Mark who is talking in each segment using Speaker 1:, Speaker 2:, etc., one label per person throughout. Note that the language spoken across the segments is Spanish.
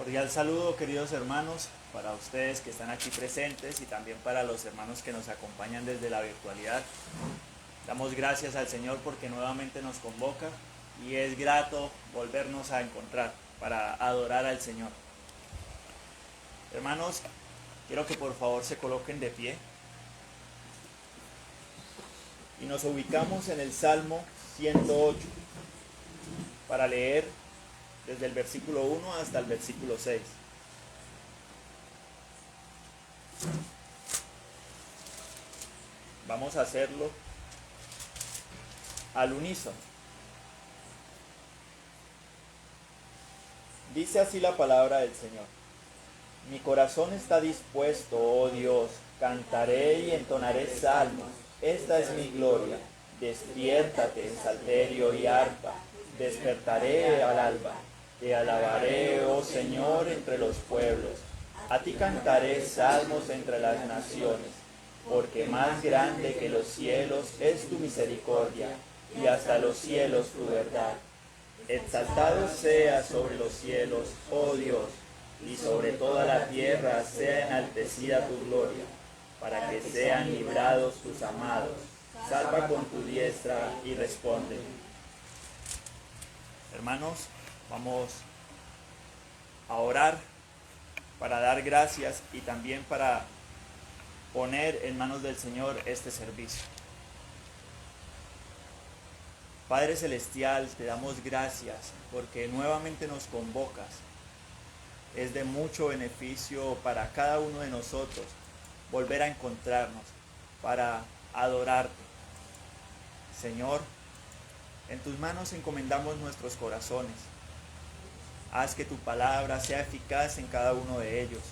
Speaker 1: Cordial saludo, queridos hermanos, para ustedes que están aquí presentes y también para los hermanos que nos acompañan desde la virtualidad. Damos gracias al Señor porque nuevamente nos convoca y es grato volvernos a encontrar para adorar al Señor. Hermanos, quiero que por favor se coloquen de pie y nos ubicamos en el Salmo 108 para leer desde el versículo 1 hasta el versículo 6. Vamos a hacerlo al unísono. Dice así la palabra del Señor. Mi corazón está dispuesto, oh Dios, cantaré y entonaré salmos. Esta es mi gloria. Despiértate, salterio y arpa. Despertaré al alba. Te alabaré, oh Señor, entre los pueblos. A ti cantaré salmos entre las naciones, porque más grande que los cielos es tu misericordia, y hasta los cielos tu verdad. Exaltado sea sobre los cielos, oh Dios, y sobre toda la tierra sea enaltecida tu gloria, para que sean librados tus amados. Salva con tu diestra y responde. Hermanos, vamos a orar para dar gracias y también para poner en manos del Señor este servicio. Padre Celestial, te damos gracias porque nuevamente nos convocas. Es de mucho beneficio para cada uno de nosotros volver a encontrarnos para adorarte. Señor, en tus manos encomendamos nuestros corazones. Haz que tu palabra sea eficaz en cada uno de ellos.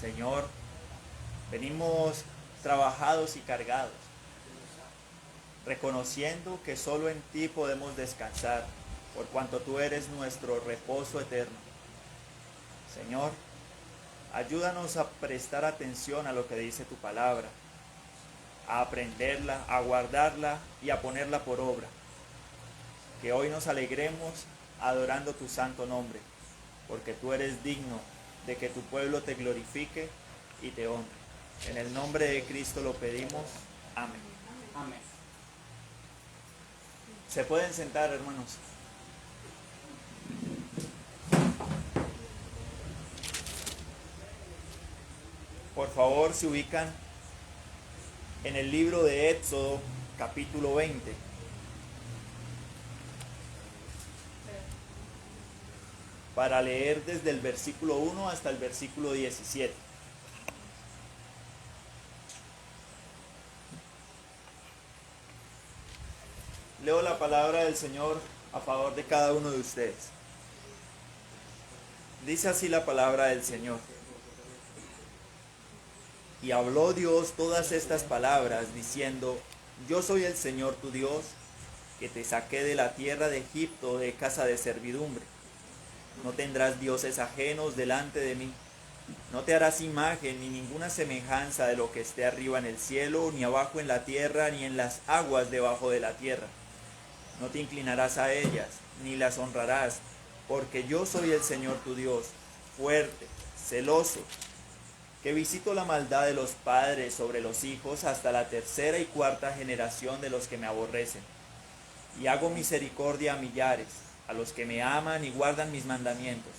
Speaker 1: Señor, venimos trabajados y cargados, reconociendo que solo en ti podemos descansar, por cuanto tú eres nuestro reposo eterno. Señor, ayúdanos a prestar atención a lo que dice tu palabra, a aprenderla, a guardarla y a ponerla por obra. Que hoy nos alegremos adorando tu santo nombre, porque tú eres digno de que tu pueblo te glorifique y te honre. En el nombre de Cristo lo pedimos. Amén.
Speaker 2: Amén.
Speaker 1: Se pueden sentar, hermanos. Por favor, se ubican en el libro de Éxodo, capítulo 20. Para leer desde el versículo 1 hasta el versículo 17. Leo la palabra del Señor a favor de cada uno de ustedes. Dice así la palabra del Señor. Y habló Dios todas estas palabras, diciendo, yo soy el Señor tu Dios, que te saqué de la tierra de Egipto, de casa de servidumbre. No tendrás dioses ajenos delante de mí. No te harás imagen ni ninguna semejanza de lo que esté arriba en el cielo, ni abajo en la tierra, ni en las aguas debajo de la tierra. No te inclinarás a ellas, ni las honrarás, porque yo soy el Señor tu Dios, fuerte, celoso, que visito la maldad de los padres sobre los hijos hasta la tercera y cuarta generación de los que me aborrecen. Y hago misericordia a millares, a los que me aman y guardan mis mandamientos.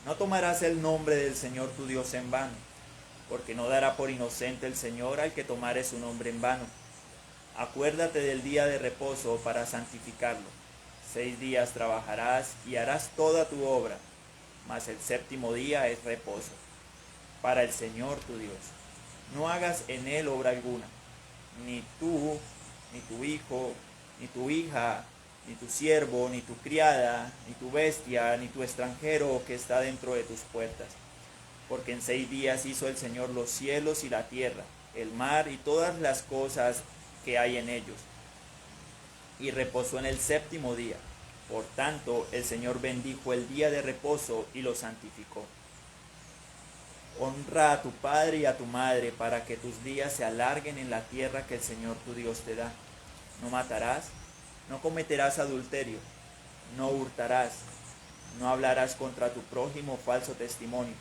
Speaker 1: No tomarás el nombre del Señor tu Dios en vano, porque no dará por inocente el Señor al que tomare su nombre en vano. Acuérdate del día de reposo para santificarlo. 6 días trabajarás y harás toda tu obra, mas el séptimo día es reposo para el Señor tu Dios. No hagas en él obra alguna, ni tú, ni tu hijo, ni tu hija, ni tu siervo, ni tu criada, ni tu bestia, ni tu extranjero que está dentro de tus puertas. Porque en 6 días hizo el Señor los cielos y la tierra, el mar y todas las cosas que hay en ellos, y reposó en el séptimo día. Por tanto, el Señor bendijo el día de reposo y lo santificó. Honra a tu padre y a tu madre para que tus días se alarguen en la tierra que el Señor tu Dios te da. No matarás, no cometerás adulterio, no hurtarás, No hablarás contra tu prójimo falso testimonio.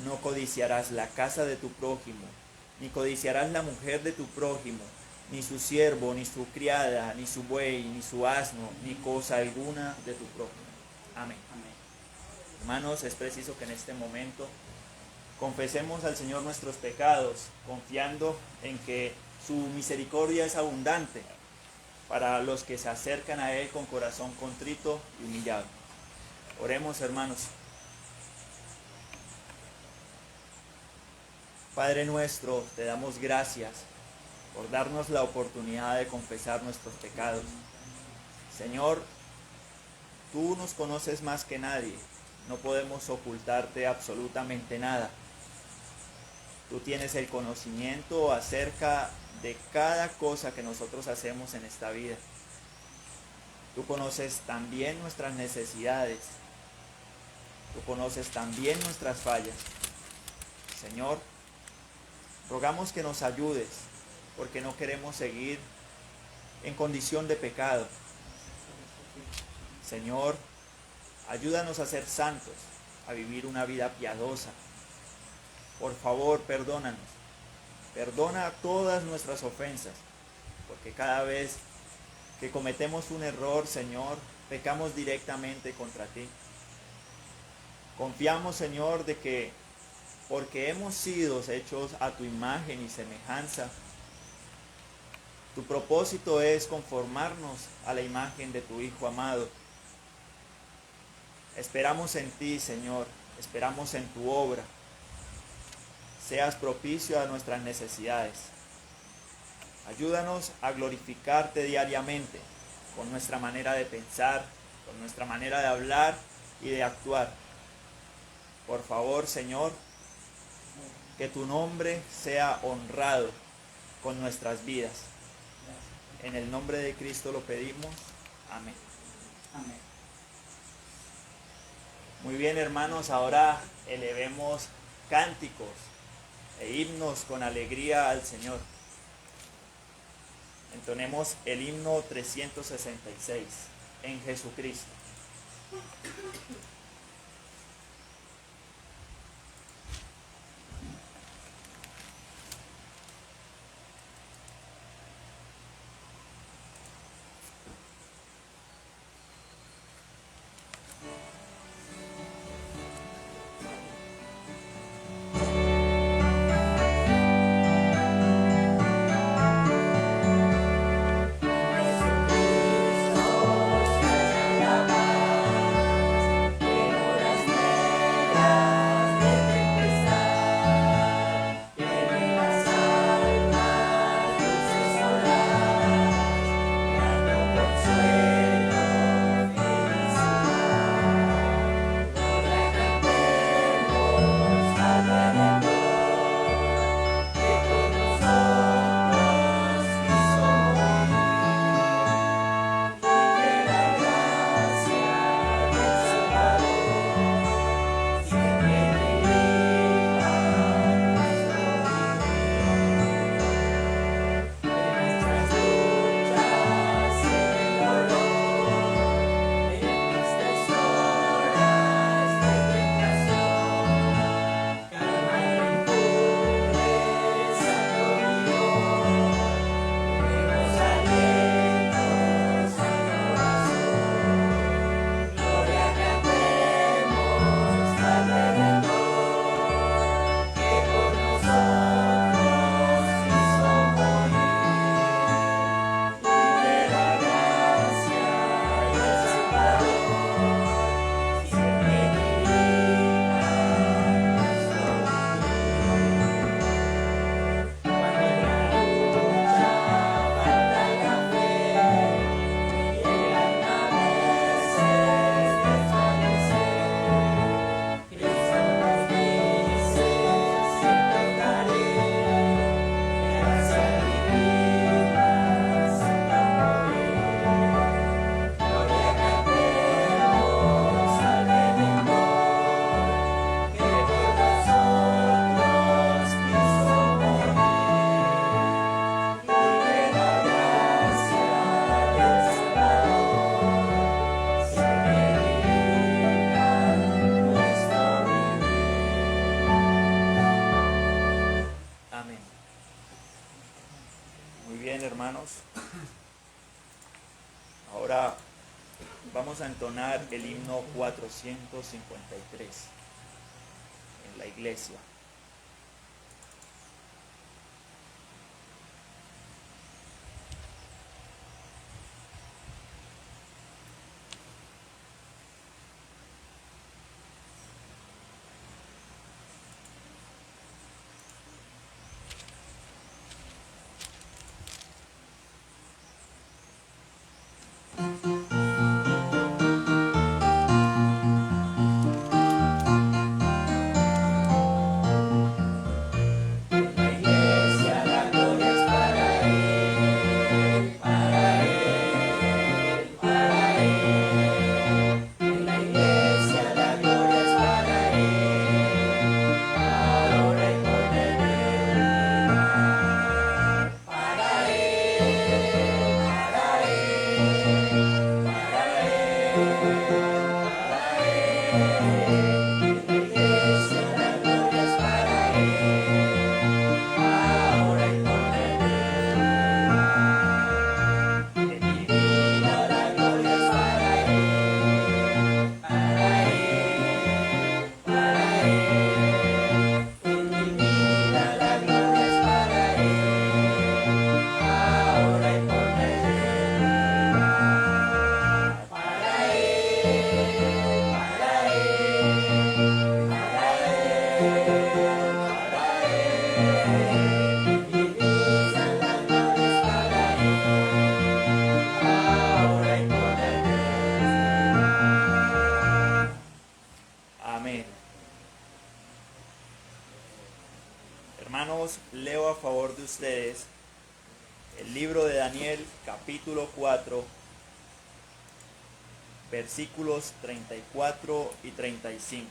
Speaker 1: No codiciarás la casa de tu prójimo, ni codiciarás la mujer de tu prójimo, ni su siervo, ni su criada, ni su buey, ni su asno, ni cosa alguna de tu prójimo. Amén.
Speaker 2: Amén.
Speaker 1: Hermanos, es preciso que en este momento confesemos al Señor nuestros pecados, confiando en que su misericordia es abundante para los que se acercan a Él con corazón contrito y humillado. Oremos, hermanos. Padre nuestro, te damos gracias por darnos la oportunidad de confesar nuestros pecados. Señor, tú nos conoces más que nadie, no podemos ocultarte absolutamente nada. Tú tienes el conocimiento acerca de cada cosa que nosotros hacemos en esta vida. Tú conoces también nuestras necesidades. Tú conoces también nuestras fallas. Señor, rogamos que nos ayudes, porque no queremos seguir en condición de pecado. Señor, ayúdanos a ser santos, a vivir una vida piadosa. Por favor, perdónanos. Perdona todas nuestras ofensas, porque cada vez que cometemos un error, Señor, pecamos directamente contra ti. Confiamos, Señor, de que porque hemos sido hechos a tu imagen y semejanza, tu propósito es conformarnos a la imagen de tu Hijo amado. Esperamos en ti, Señor, esperamos en tu obra. Seas propicio a nuestras necesidades. Ayúdanos a glorificarte diariamente con nuestra manera de pensar, con nuestra manera de hablar y de actuar. Por favor, Señor, que tu nombre sea honrado con nuestras vidas. En el nombre de Cristo lo pedimos. Amén.
Speaker 2: Amén.
Speaker 1: Muy bien, hermanos, ahora elevemos cánticos e himnos con alegría al Señor. Entonemos el himno 366, en Jesucristo. Ahora vamos a entonar el himno 453 en la iglesia. Amén. Hermanos, leo a favor de ustedes el libro de Daniel, capítulo 4, versículos 34 y 35.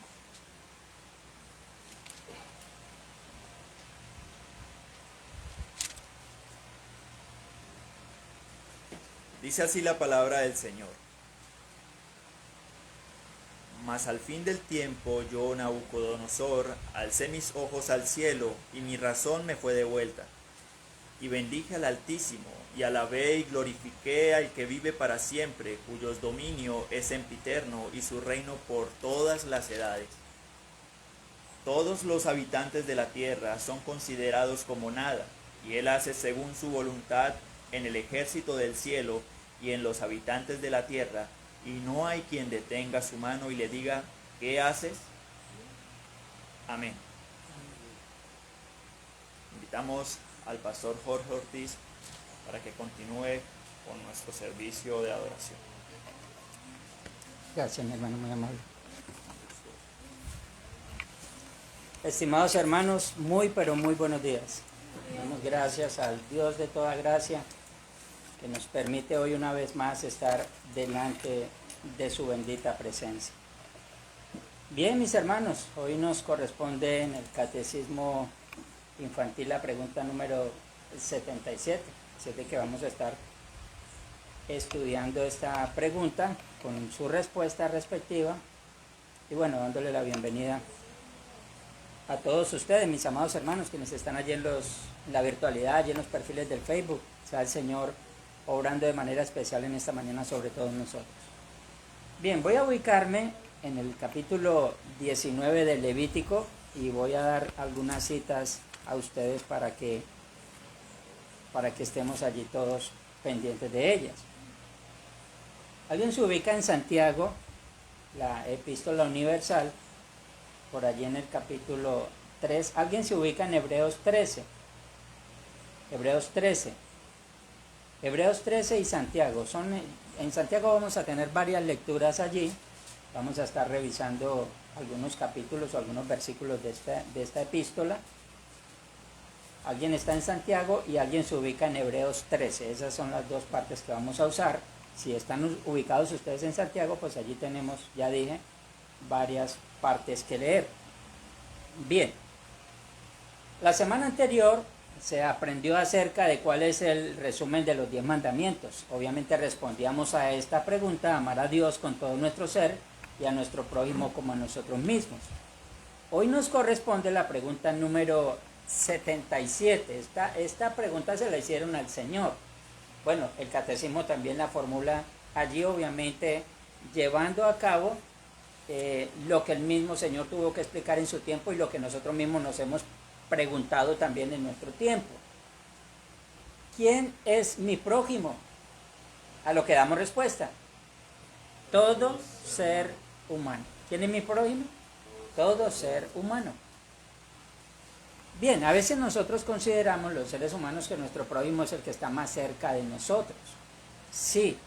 Speaker 1: Dice así la palabra del Señor. Mas al fin del tiempo yo, Nabucodonosor, alcé mis ojos al cielo, y mi razón me fue devuelta. Y bendije al Altísimo, y alabé y glorifiqué al que vive para siempre, cuyos dominio es sempiterno, y su reino por todas las edades. Todos los habitantes de la tierra son considerados como nada, y él hace según su voluntad en el ejército del cielo y en los habitantes de la tierra, y no hay quien detenga su mano y le diga, ¿qué haces? Amén. Invitamos al pastor Jorge Ortiz para que continúe con nuestro servicio de adoración.
Speaker 2: Gracias, mi hermano, muy amable. Estimados hermanos, muy pero muy buenos días. Damos gracias al Dios de toda gracia que nos permite hoy una vez más estar delante de su bendita presencia. Bien, mis hermanos, hoy nos corresponde en el Catecismo Infantil la pregunta número 77, así es de que vamos a estar estudiando esta pregunta con su respuesta respectiva y bueno, dándole la bienvenida a todos ustedes, mis amados hermanos, quienes están allí en la virtualidad, allí en los perfiles del Facebook. Sea el Señor obrando de manera especial en esta mañana sobre todos nosotros. Bien, voy a ubicarme en el capítulo 19 del Levítico y voy a dar algunas citas a ustedes para que estemos allí todos pendientes de ellas. Alguien se ubica en Santiago, la Epístola Universal, por allí en el capítulo 3. Alguien se ubica en Hebreos 13. Hebreos 13 y Santiago. En Santiago vamos a tener varias lecturas allí. Vamos a estar revisando algunos capítulos o algunos versículos de esta epístola. Alguien está en Santiago y alguien se ubica en Hebreos 13. Esas son las dos partes que vamos a usar. Si están ubicados ustedes en Santiago, pues allí tenemos, ya dije, varias partes que leer. Bien, la semana anterior se aprendió acerca de cuál es el resumen de los 10 mandamientos. Obviamente respondíamos a esta pregunta: amar a Dios con todo nuestro ser y a nuestro prójimo como a nosotros mismos. Hoy nos corresponde la pregunta número 77. Esta pregunta se la hicieron al Señor. Bueno, el catecismo también la formula allí obviamente llevando a cabo lo que el mismo Señor tuvo que explicar en su tiempo y lo que nosotros mismos nos hemos preguntado también en nuestro tiempo. ¿Quién es mi prójimo? A lo que damos respuesta: todo ser humano. ¿Quién es mi prójimo? Todo ser humano. Bien, a veces nosotros consideramos los seres humanos que nuestro prójimo es el que está más cerca de nosotros. Sí,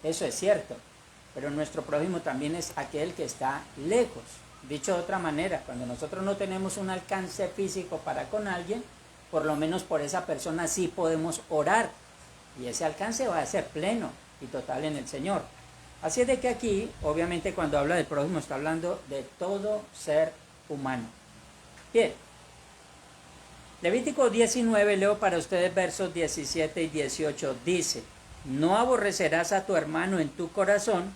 Speaker 2: eso es cierto, pero nuestro prójimo también es aquel que está lejos. Dicho de otra manera, cuando nosotros no tenemos un alcance físico para con alguien, por lo menos por esa persona sí podemos orar, y ese alcance va a ser pleno y total en el Señor. Así es de que aquí, obviamente, cuando habla del prójimo, está hablando de todo ser humano. Bien, Levítico 19, leo para ustedes versos 17 y 18, dice: no aborrecerás a tu hermano en tu corazón,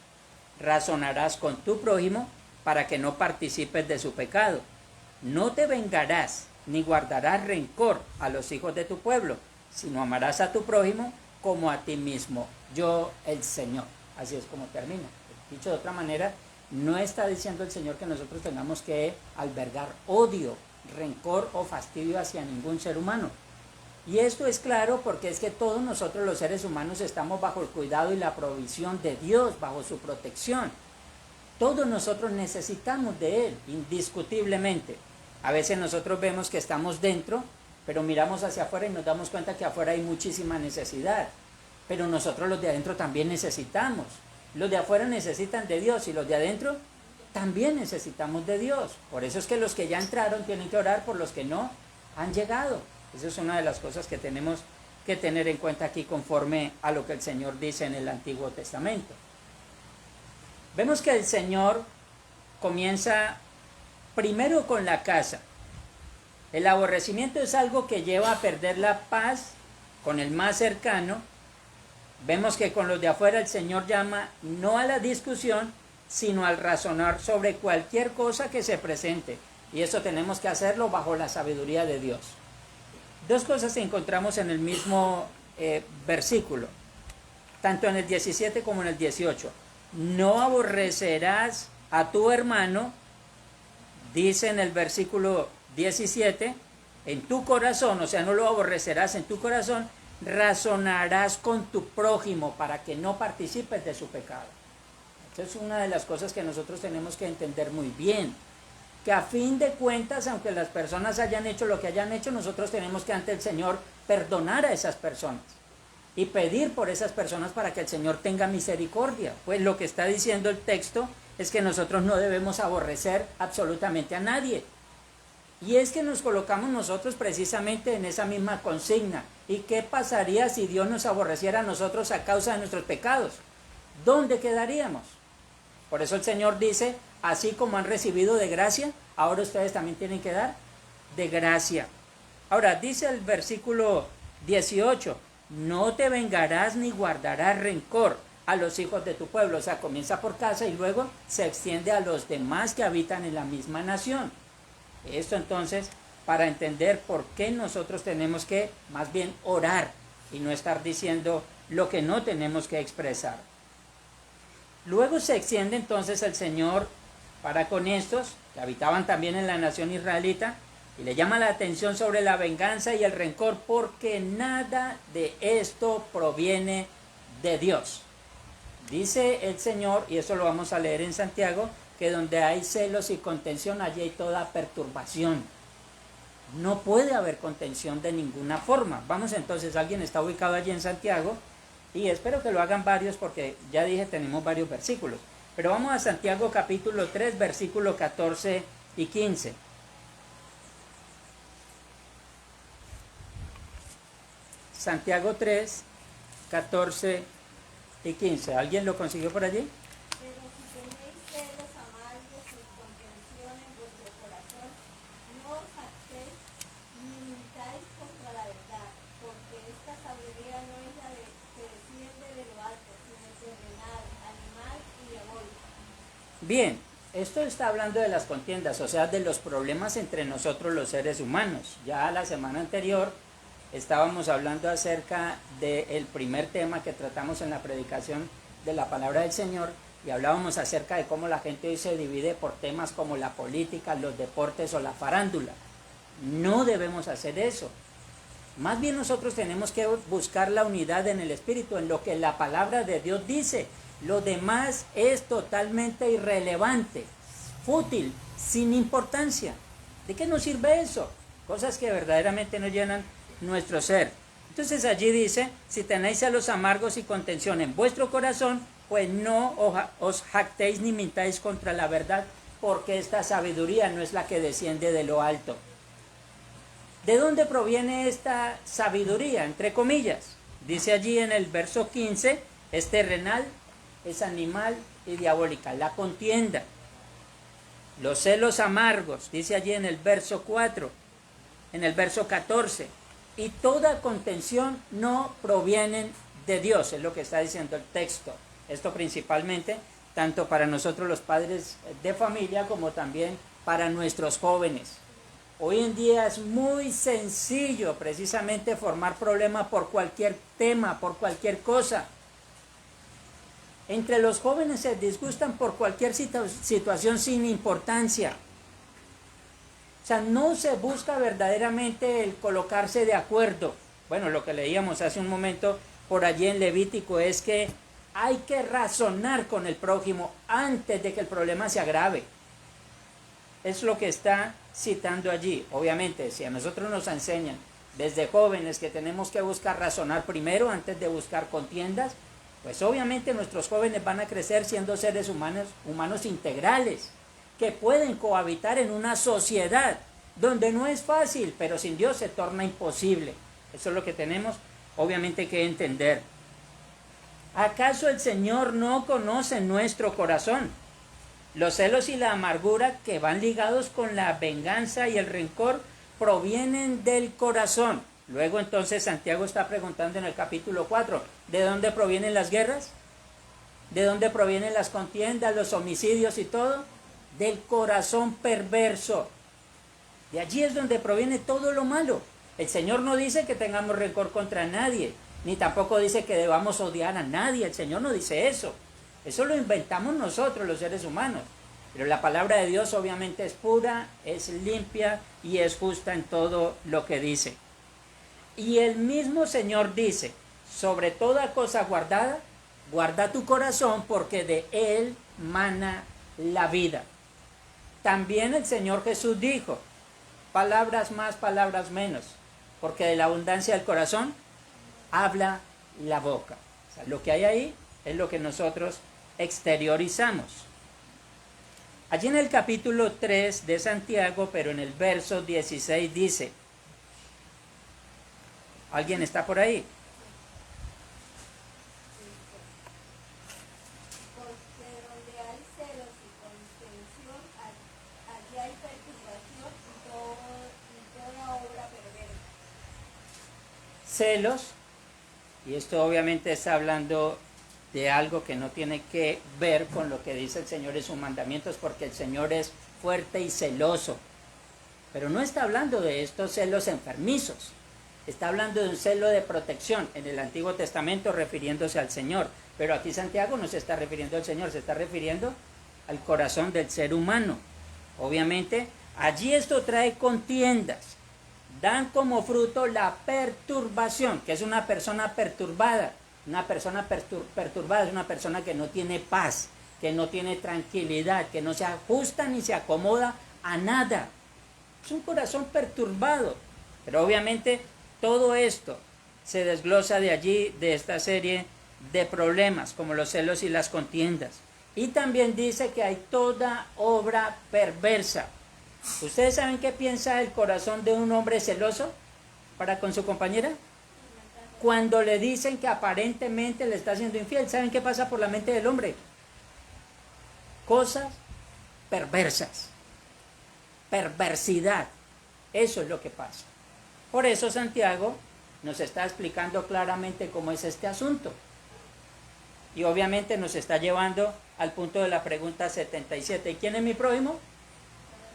Speaker 2: razonarás con tu prójimo para que no participes de su pecado. No te vengarás ni guardarás rencor a los hijos de tu pueblo, sino amarás a tu prójimo como a ti mismo, yo el Señor. Así es como termina. Dicho de otra manera, no está diciendo el Señor que nosotros tengamos que albergar odio, rencor o fastidio hacia ningún ser humano. Y esto es claro porque es que todos nosotros los seres humanos estamos bajo el cuidado y la provisión de Dios, bajo su protección. Todos nosotros necesitamos de Él, indiscutiblemente. A veces nosotros vemos que estamos dentro, pero miramos hacia afuera y nos damos cuenta que afuera hay muchísima necesidad. Pero nosotros los de adentro también necesitamos. Los de afuera necesitan de Dios y los de adentro también necesitamos de Dios. Por eso es que los que ya entraron tienen que orar por los que no han llegado. Esa es una de las cosas que tenemos que tener en cuenta aquí conforme a lo que el Señor dice en el Antiguo Testamento. Vemos que el Señor comienza primero con la casa. El aborrecimiento es algo que lleva a perder la paz con el más cercano. Vemos que con los de afuera el Señor llama no a la discusión, sino al razonar sobre cualquier cosa que se presente. Y eso tenemos que hacerlo bajo la sabiduría de Dios. Dos cosas que encontramos en el mismo versículo, tanto en el 17 como en el 18. No aborrecerás a tu hermano, dice en el versículo 17, en tu corazón, o sea, no lo aborrecerás en tu corazón, razonarás con tu prójimo para que no participes de su pecado. Esa es una de las cosas que nosotros tenemos que entender muy bien, que a fin de cuentas, aunque las personas hayan hecho lo que hayan hecho, nosotros tenemos que ante el Señor perdonar a esas personas y pedir por esas personas para que el Señor tenga misericordia. Pues lo que está diciendo el texto es que nosotros no debemos aborrecer absolutamente a nadie. Y es que nos colocamos nosotros precisamente en esa misma consigna. ¿Y qué pasaría si Dios nos aborreciera a nosotros a causa de nuestros pecados? ¿Dónde quedaríamos? Por eso el Señor dice, así como han recibido de gracia, ahora ustedes también tienen que dar de gracia. Ahora, dice el versículo 18, no te vengarás ni guardarás rencor a los hijos de tu pueblo. O sea, comienza por casa y luego se extiende a los demás que habitan en la misma nación. Esto entonces, para entender por qué nosotros tenemos que más bien orar y no estar diciendo lo que no tenemos que expresar. Luego se extiende entonces el Señor para con estos que habitaban también en la nación israelita y le llama la atención sobre la venganza y el rencor porque nada de esto proviene de Dios. Dice el Señor, y eso lo vamos a leer en Santiago, que donde hay celos y contención, allí hay toda perturbación. No puede haber contención de ninguna forma. Vamos entonces, alguien está ubicado allí en Santiago, y espero que lo hagan varios porque ya dije tenemos varios versículos. Pero vamos a Santiago capítulo 3, versículo 14 y 15. Santiago 3, 14 y 15. ¿Alguien lo consiguió por allí?
Speaker 3: Pero si tenéis celos amargos y contención en vuestro corazón, no os jactéis ni mintáis contra la verdad, porque esta sabiduría no es la que desciende de lo alto, sino terrenal, animal y diabólica.
Speaker 2: Bien, esto está hablando de las contiendas, o sea, de los problemas entre nosotros los seres humanos. Ya la semana anterior estábamos hablando acerca del primer tema que tratamos en la predicación de la palabra del Señor y hablábamos acerca de cómo la gente hoy se divide por temas como la política, los deportes o la farándula. No debemos hacer eso. Más bien nosotros tenemos que buscar la unidad en el Espíritu, en lo que la palabra de Dios dice. Lo demás es totalmente irrelevante, fútil, sin importancia. ¿De qué nos sirve eso? Cosas que verdaderamente no llenan nuestro ser. Entonces allí dice, si tenéis celos amargos y contención en vuestro corazón, pues no os jactéis ni mintáis contra la verdad, porque esta sabiduría no es la que desciende de lo alto. ¿De dónde proviene esta sabiduría? Entre comillas. Dice allí en el verso 15, es terrenal, es animal y diabólica. La contienda, los celos amargos, dice allí en el verso 4, en el verso 14, y toda contención no provienen de Dios, es lo que está diciendo el texto. Esto principalmente, tanto para nosotros los padres de familia, como también para nuestros jóvenes. Hoy en día es muy sencillo precisamente formar problemas por cualquier tema, por cualquier cosa. Entre los jóvenes se disgustan por cualquier situación sin importancia. O sea, no se busca verdaderamente el colocarse de acuerdo. Bueno, lo que leíamos hace un momento por allí en Levítico es que hay que razonar con el prójimo antes de que el problema se agrave. Es lo que está citando allí. Obviamente, si a nosotros nos enseñan desde jóvenes que tenemos que buscar razonar primero antes de buscar contiendas, pues obviamente nuestros jóvenes van a crecer siendo seres humanos integrales, que pueden cohabitar en una sociedad donde no es fácil, pero sin Dios se torna imposible. Eso es lo que tenemos obviamente que entender. ¿Acaso el Señor no conoce nuestro corazón? Los celos y la amargura que van ligados con la venganza y el rencor provienen del corazón. Luego entonces Santiago está preguntando en el capítulo 4, ¿de dónde provienen las guerras? ¿De dónde provienen las contiendas, los homicidios y todo? Del corazón perverso. De allí es donde proviene todo lo malo. El Señor no dice que tengamos rencor contra nadie, ni tampoco dice que debamos odiar a nadie. El Señor no dice eso. Eso lo inventamos nosotros, los seres humanos. Pero la palabra de Dios obviamente es pura, es limpia y es justa en todo lo que dice. Y el mismo Señor dice, sobre toda cosa guardada, guarda tu corazón porque de él mana la vida. También el Señor Jesús dijo, palabras más, palabras menos, porque de la abundancia del corazón habla la boca. O sea, lo que hay ahí es lo que nosotros exteriorizamos. Allí en el capítulo 3 de Santiago, pero en el verso 16 dice, ¿alguien está por ahí?
Speaker 3: Porque donde hay celos y contención, allí hay perturbación y toda obra perversa.
Speaker 2: Celos, y esto obviamente está hablando de algo que no tiene que ver con lo que dice el Señor en sus mandamientos, porque el Señor es fuerte y celoso. Pero no está hablando de estos celos enfermizos. Está hablando de un celo de protección en el Antiguo Testamento refiriéndose al Señor. Pero aquí Santiago no se está refiriendo al Señor, se está refiriendo al corazón del ser humano. Obviamente, allí esto trae contiendas. Dan como fruto la perturbación, que es una persona perturbada. Una persona perturbada es una persona que no tiene paz, que no tiene tranquilidad, que no se ajusta ni se acomoda a nada. Es un corazón perturbado. Pero obviamente todo esto se desglosa de allí, de esta serie de problemas, como los celos y las contiendas. Y también dice que hay toda obra perversa. ¿Ustedes saben qué piensa el corazón de un hombre celoso para con su compañera? Cuando le dicen que aparentemente le está siendo infiel, ¿saben qué pasa por la mente del hombre? Cosas perversas, perversidad. Eso es lo que pasa. Por eso Santiago nos está explicando claramente cómo es este asunto. Y obviamente nos está llevando al punto de la pregunta 77. ¿Y quién es mi prójimo?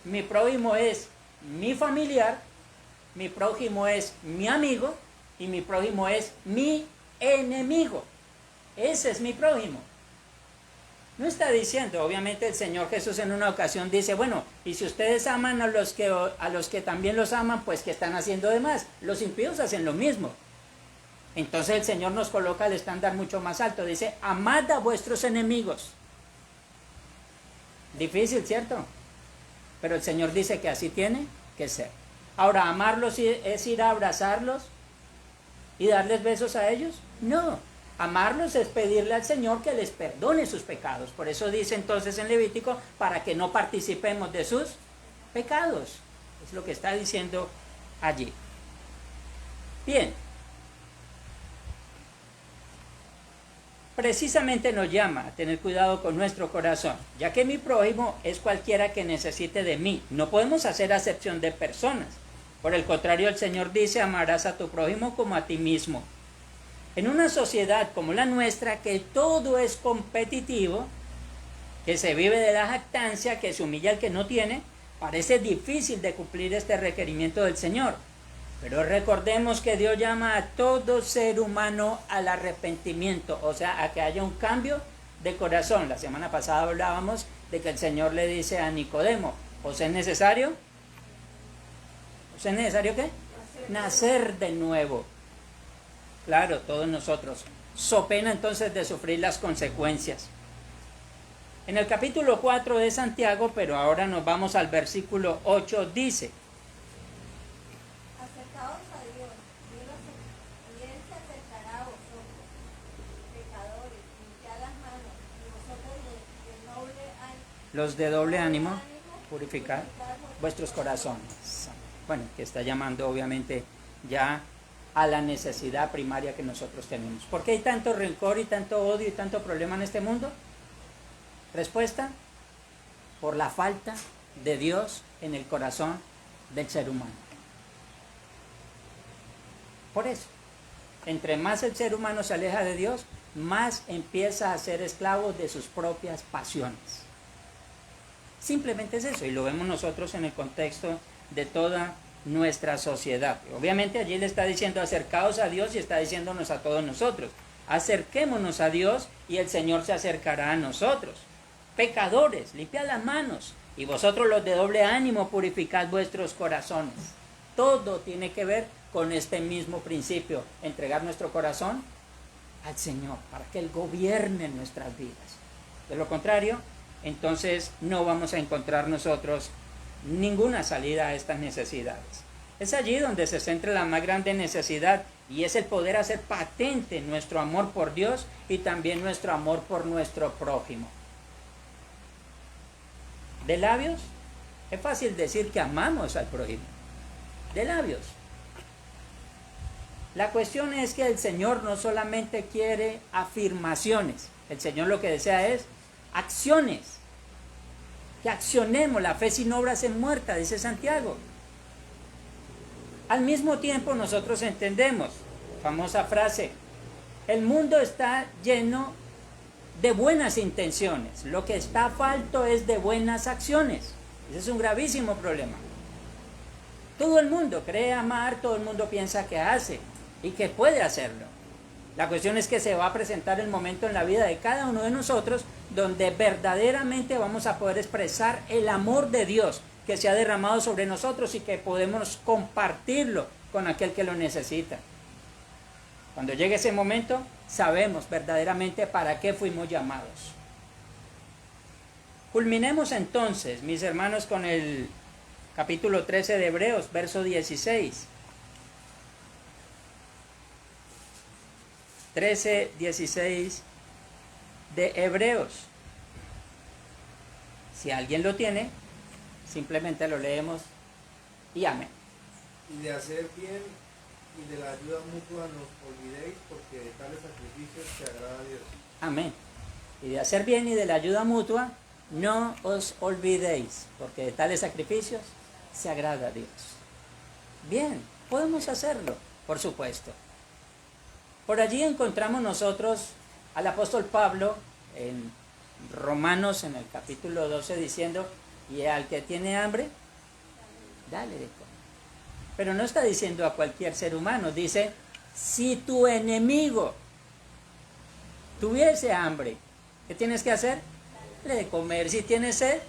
Speaker 2: Mi prójimo es mi familiar, mi prójimo es mi amigo y mi prójimo es mi enemigo. Ese es mi prójimo. No está diciendo, obviamente el Señor Jesús en una ocasión dice, bueno, y si ustedes aman a los que también los aman, pues ¿qué están haciendo de más? Los impíos hacen lo mismo. Entonces el Señor nos coloca el estándar mucho más alto. Dice, amad a vuestros enemigos. Difícil, ¿cierto? Pero el Señor dice que así tiene que ser. Ahora, ¿amarlos es ir a abrazarlos y darles besos a ellos? No. Amarlos es pedirle al Señor que les perdone sus pecados. Por eso dice entonces en Levítico, para que no participemos de sus pecados. Es lo que está diciendo allí. Bien. Precisamente nos llama a tener cuidado con nuestro corazón, ya que mi prójimo es cualquiera que necesite de mí. No podemos hacer acepción de personas. Por el contrario, el Señor dice, amarás a tu prójimo como a ti mismo. En una sociedad como la nuestra, que todo es competitivo, que se vive de la jactancia, que se humilla al que no tiene, parece difícil de cumplir este requerimiento del Señor. Pero recordemos que Dios llama a todo ser humano al arrepentimiento, o sea, a que haya un cambio de corazón. La semana pasada hablábamos de que el Señor le dice a Nicodemo, ¿os es necesario? ¿Os es necesario qué? Nacer de nuevo. Claro, todos nosotros, so pena entonces de sufrir las consecuencias. En el capítulo 4 de Santiago, pero ahora nos vamos al versículo 8, dice,
Speaker 3: Acercaos a Dios, y Él se acercará a vosotros, pecadores, limpiad las manos, y vosotros de noble ánimo,
Speaker 2: los de doble ánimo, purificad vuestros corazones. Bueno, que está llamando obviamente ya a la necesidad primaria que nosotros tenemos. ¿Por qué hay tanto rencor y tanto odio y tanto problema en este mundo? Respuesta, por la falta de Dios en el corazón del ser humano. Por eso, entre más el ser humano se aleja de Dios, más empieza a ser esclavo de sus propias pasiones. Simplemente es eso, y lo vemos nosotros en el contexto de toda nuestra sociedad. Obviamente allí le está diciendo acercaos a Dios y está diciéndonos a todos nosotros, acerquémonos a Dios y el Señor se acercará a nosotros. Pecadores, limpiad las manos, y vosotros los de doble ánimo purificad vuestros corazones. Todo tiene que ver con este mismo principio, entregar nuestro corazón al Señor para que Él gobierne nuestras vidas. De lo contrario, entonces no vamos a encontrar nosotros ninguna salida a estas necesidades. Es allí donde se centra la más grande necesidad, y es el poder hacer patente nuestro amor por Dios y también nuestro amor por nuestro prójimo. De labios, es fácil decir que amamos al prójimo. De labios. La cuestión es que el Señor no solamente quiere afirmaciones, el Señor lo que desea es acciones. Que accionemos, la fe sin obras es muerta, dice Santiago. Al mismo tiempo nosotros entendemos, famosa frase, el mundo está lleno de buenas intenciones, lo que está falto es de buenas acciones. Ese es un gravísimo problema. Todo el mundo cree amar, todo el mundo piensa que hace y que puede hacerlo. La cuestión es que se va a presentar el momento en la vida de cada uno de nosotros donde verdaderamente vamos a poder expresar el amor de Dios que se ha derramado sobre nosotros y que podemos compartirlo con aquel que lo necesita. Cuando llegue ese momento, sabemos verdaderamente para qué fuimos llamados. Culminemos entonces, mis hermanos, con el capítulo 13 de Hebreos, verso 16. 13:16 de Hebreos. Si alguien lo tiene, simplemente lo leemos y amén.
Speaker 4: Y de hacer bien y de la ayuda mutua no os olvidéis, porque de tales sacrificios se agrada a Dios.
Speaker 2: Amén. Y de hacer bien y de la ayuda mutua no os olvidéis, porque de tales sacrificios se agrada a Dios. Bien, podemos hacerlo, por supuesto. Por allí encontramos nosotros al apóstol Pablo en Romanos, en el capítulo 12, diciendo, y al que tiene hambre, dale de comer. Pero no está diciendo a cualquier ser humano, dice, si tu enemigo tuviese hambre, ¿qué tienes que hacer? dale de comer. Si tienes sed,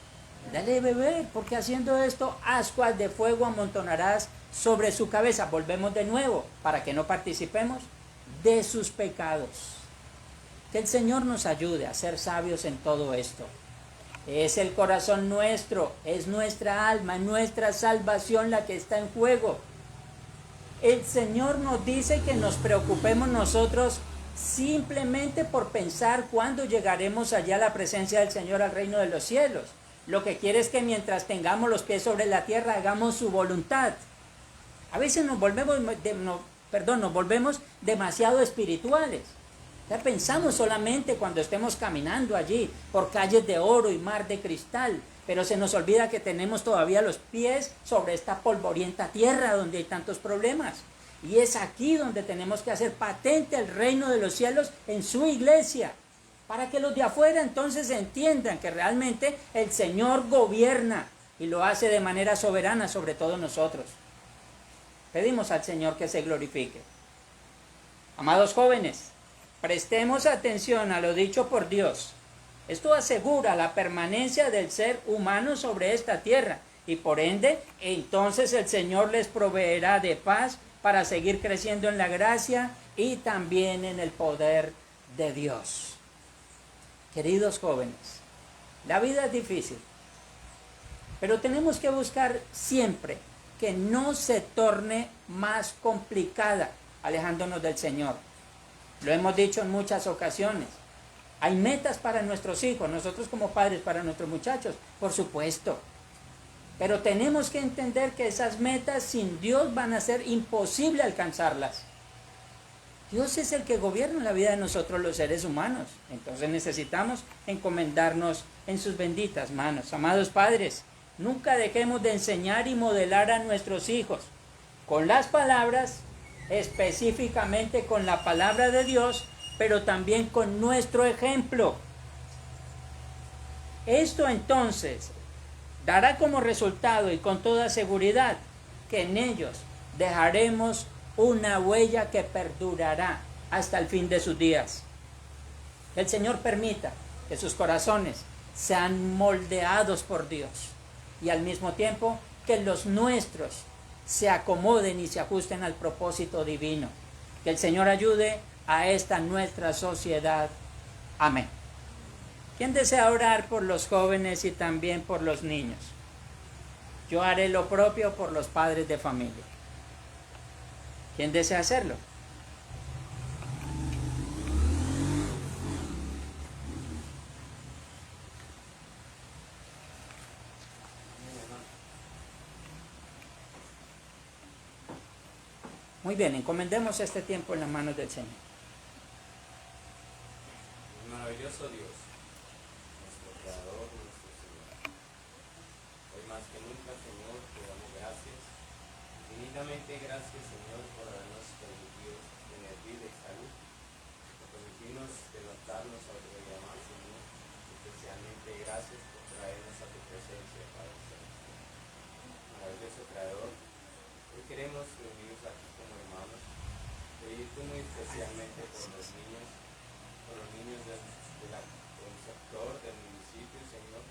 Speaker 2: dale de beber, porque haciendo esto, ascuas de fuego amontonarás sobre su cabeza. Volvemos de nuevo, para que no participemos de sus pecados. Que el Señor nos ayude a ser sabios en todo esto. Es el corazón nuestro, es nuestra alma, nuestra salvación la que está en juego. El Señor nos dice que nos preocupemos nosotros simplemente por pensar cuándo llegaremos allá a la presencia del Señor, al reino de los cielos. Lo que quiere es que mientras tengamos los pies sobre la tierra, hagamos su voluntad. A veces nos volvemos demasiado espirituales. Ya pensamos solamente cuando estemos caminando allí por calles de oro y mar de cristal, pero se nos olvida que tenemos todavía los pies sobre esta polvorienta tierra donde hay tantos problemas. Y es aquí donde tenemos que hacer patente el reino de los cielos en su iglesia, para que los de afuera entonces entiendan que realmente el Señor gobierna y lo hace de manera soberana sobre todos nosotros. Pedimos al Señor que se glorifique. Amados jóvenes, prestemos atención a lo dicho por Dios. Esto asegura la permanencia del ser humano sobre esta tierra y por ende, entonces el Señor les proveerá de paz para seguir creciendo en la gracia y también en el poder de Dios. Queridos jóvenes, la vida es difícil, pero tenemos que buscar siempre que no se torne más complicada alejándonos del Señor. Lo hemos dicho en muchas ocasiones. Hay metas para nuestros hijos, nosotros como padres para nuestros muchachos, por supuesto. Pero tenemos que entender que esas metas sin Dios van a ser imposible alcanzarlas. Dios es el que gobierna la vida de nosotros los seres humanos. Entonces necesitamos encomendarnos en sus benditas manos. Amados padres, nunca dejemos de enseñar y modelar a nuestros hijos con las palabras, específicamente con la palabra de Dios, pero también con nuestro ejemplo. Esto entonces dará como resultado y con toda seguridad que en ellos dejaremos una huella que perdurará hasta el fin de sus días. Que el Señor permita que sus corazones sean moldeados por Dios y al mismo tiempo que los nuestros se acomoden y se ajusten al propósito divino. Que el Señor ayude a esta nuestra sociedad. Amén. ¿Quién desea orar por los jóvenes y también por los niños? Yo haré lo propio por los padres de familia. ¿Quién desea hacerlo? Muy bien, encomendemos este tiempo en las manos del Señor.
Speaker 5: Maravilloso Dios, nuestro Creador, nuestro Señor. Hoy más que nunca, Señor, te damos gracias. Infinitamente gracias, Señor, por habernos permitido tener vida y salud. Por permitirnos levantarnos a otro día más, Señor. Especialmente gracias por traernos a tu presencia, Padre Celestial. Maravilloso Creador, hoy queremos reunirnos aquí como hermanos, pedir tú muy especialmente por los niños del sector del municipio, Señor,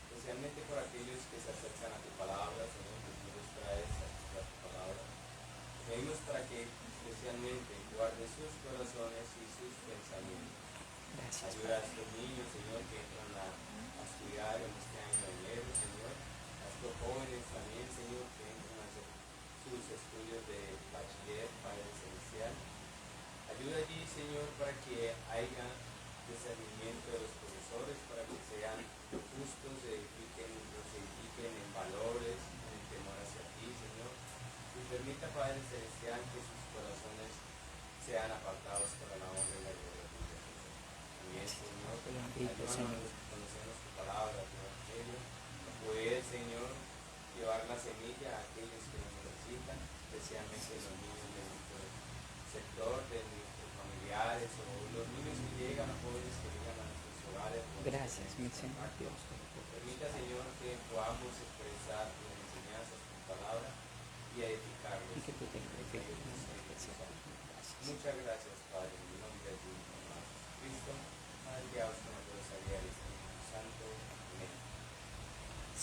Speaker 5: especialmente por aquellos que se acercan a tu palabra, Señor, que tú los traes a escuchar tu palabra. Pedimos para que especialmente guardes sus corazones y sus pensamientos.
Speaker 2: Gracias.
Speaker 5: Ayuda a estos niños, Señor, que entran a estudiar en este año de enero, Señor. A estos jóvenes también, Señor, que entran a hacer sus estudios de bachiller, Padre Celestial. Ayuda allí, Señor, para que haya discernimiento de los profesores, para que sean justos, los edifiquen en valores, en el temor hacia ti, Señor. Y permita, Padre Celestial, que sus corazones sean apartados para la honra y la gloria tuya. También, Señor, ayúdanos a conocernos tu palabra, tu evangelio, a poder, Señor, llevar la semilla a aquellos que nos necesitan, especialmente los niños de nuestro sector, de nuestros familiares o los niños que llegan, a jóvenes que llegan a nuestros hogares.
Speaker 2: Gracias, mi Señor Dios.
Speaker 5: Permita, Señor, que podamos expresar tu enseñanza, tu palabra y edificarlos.
Speaker 2: Y que tú te glorifiques.
Speaker 5: Muchas gracias, Padre, en el nombre de tu Hijo, Cristo, Madre de Dios, Espíritu Santo.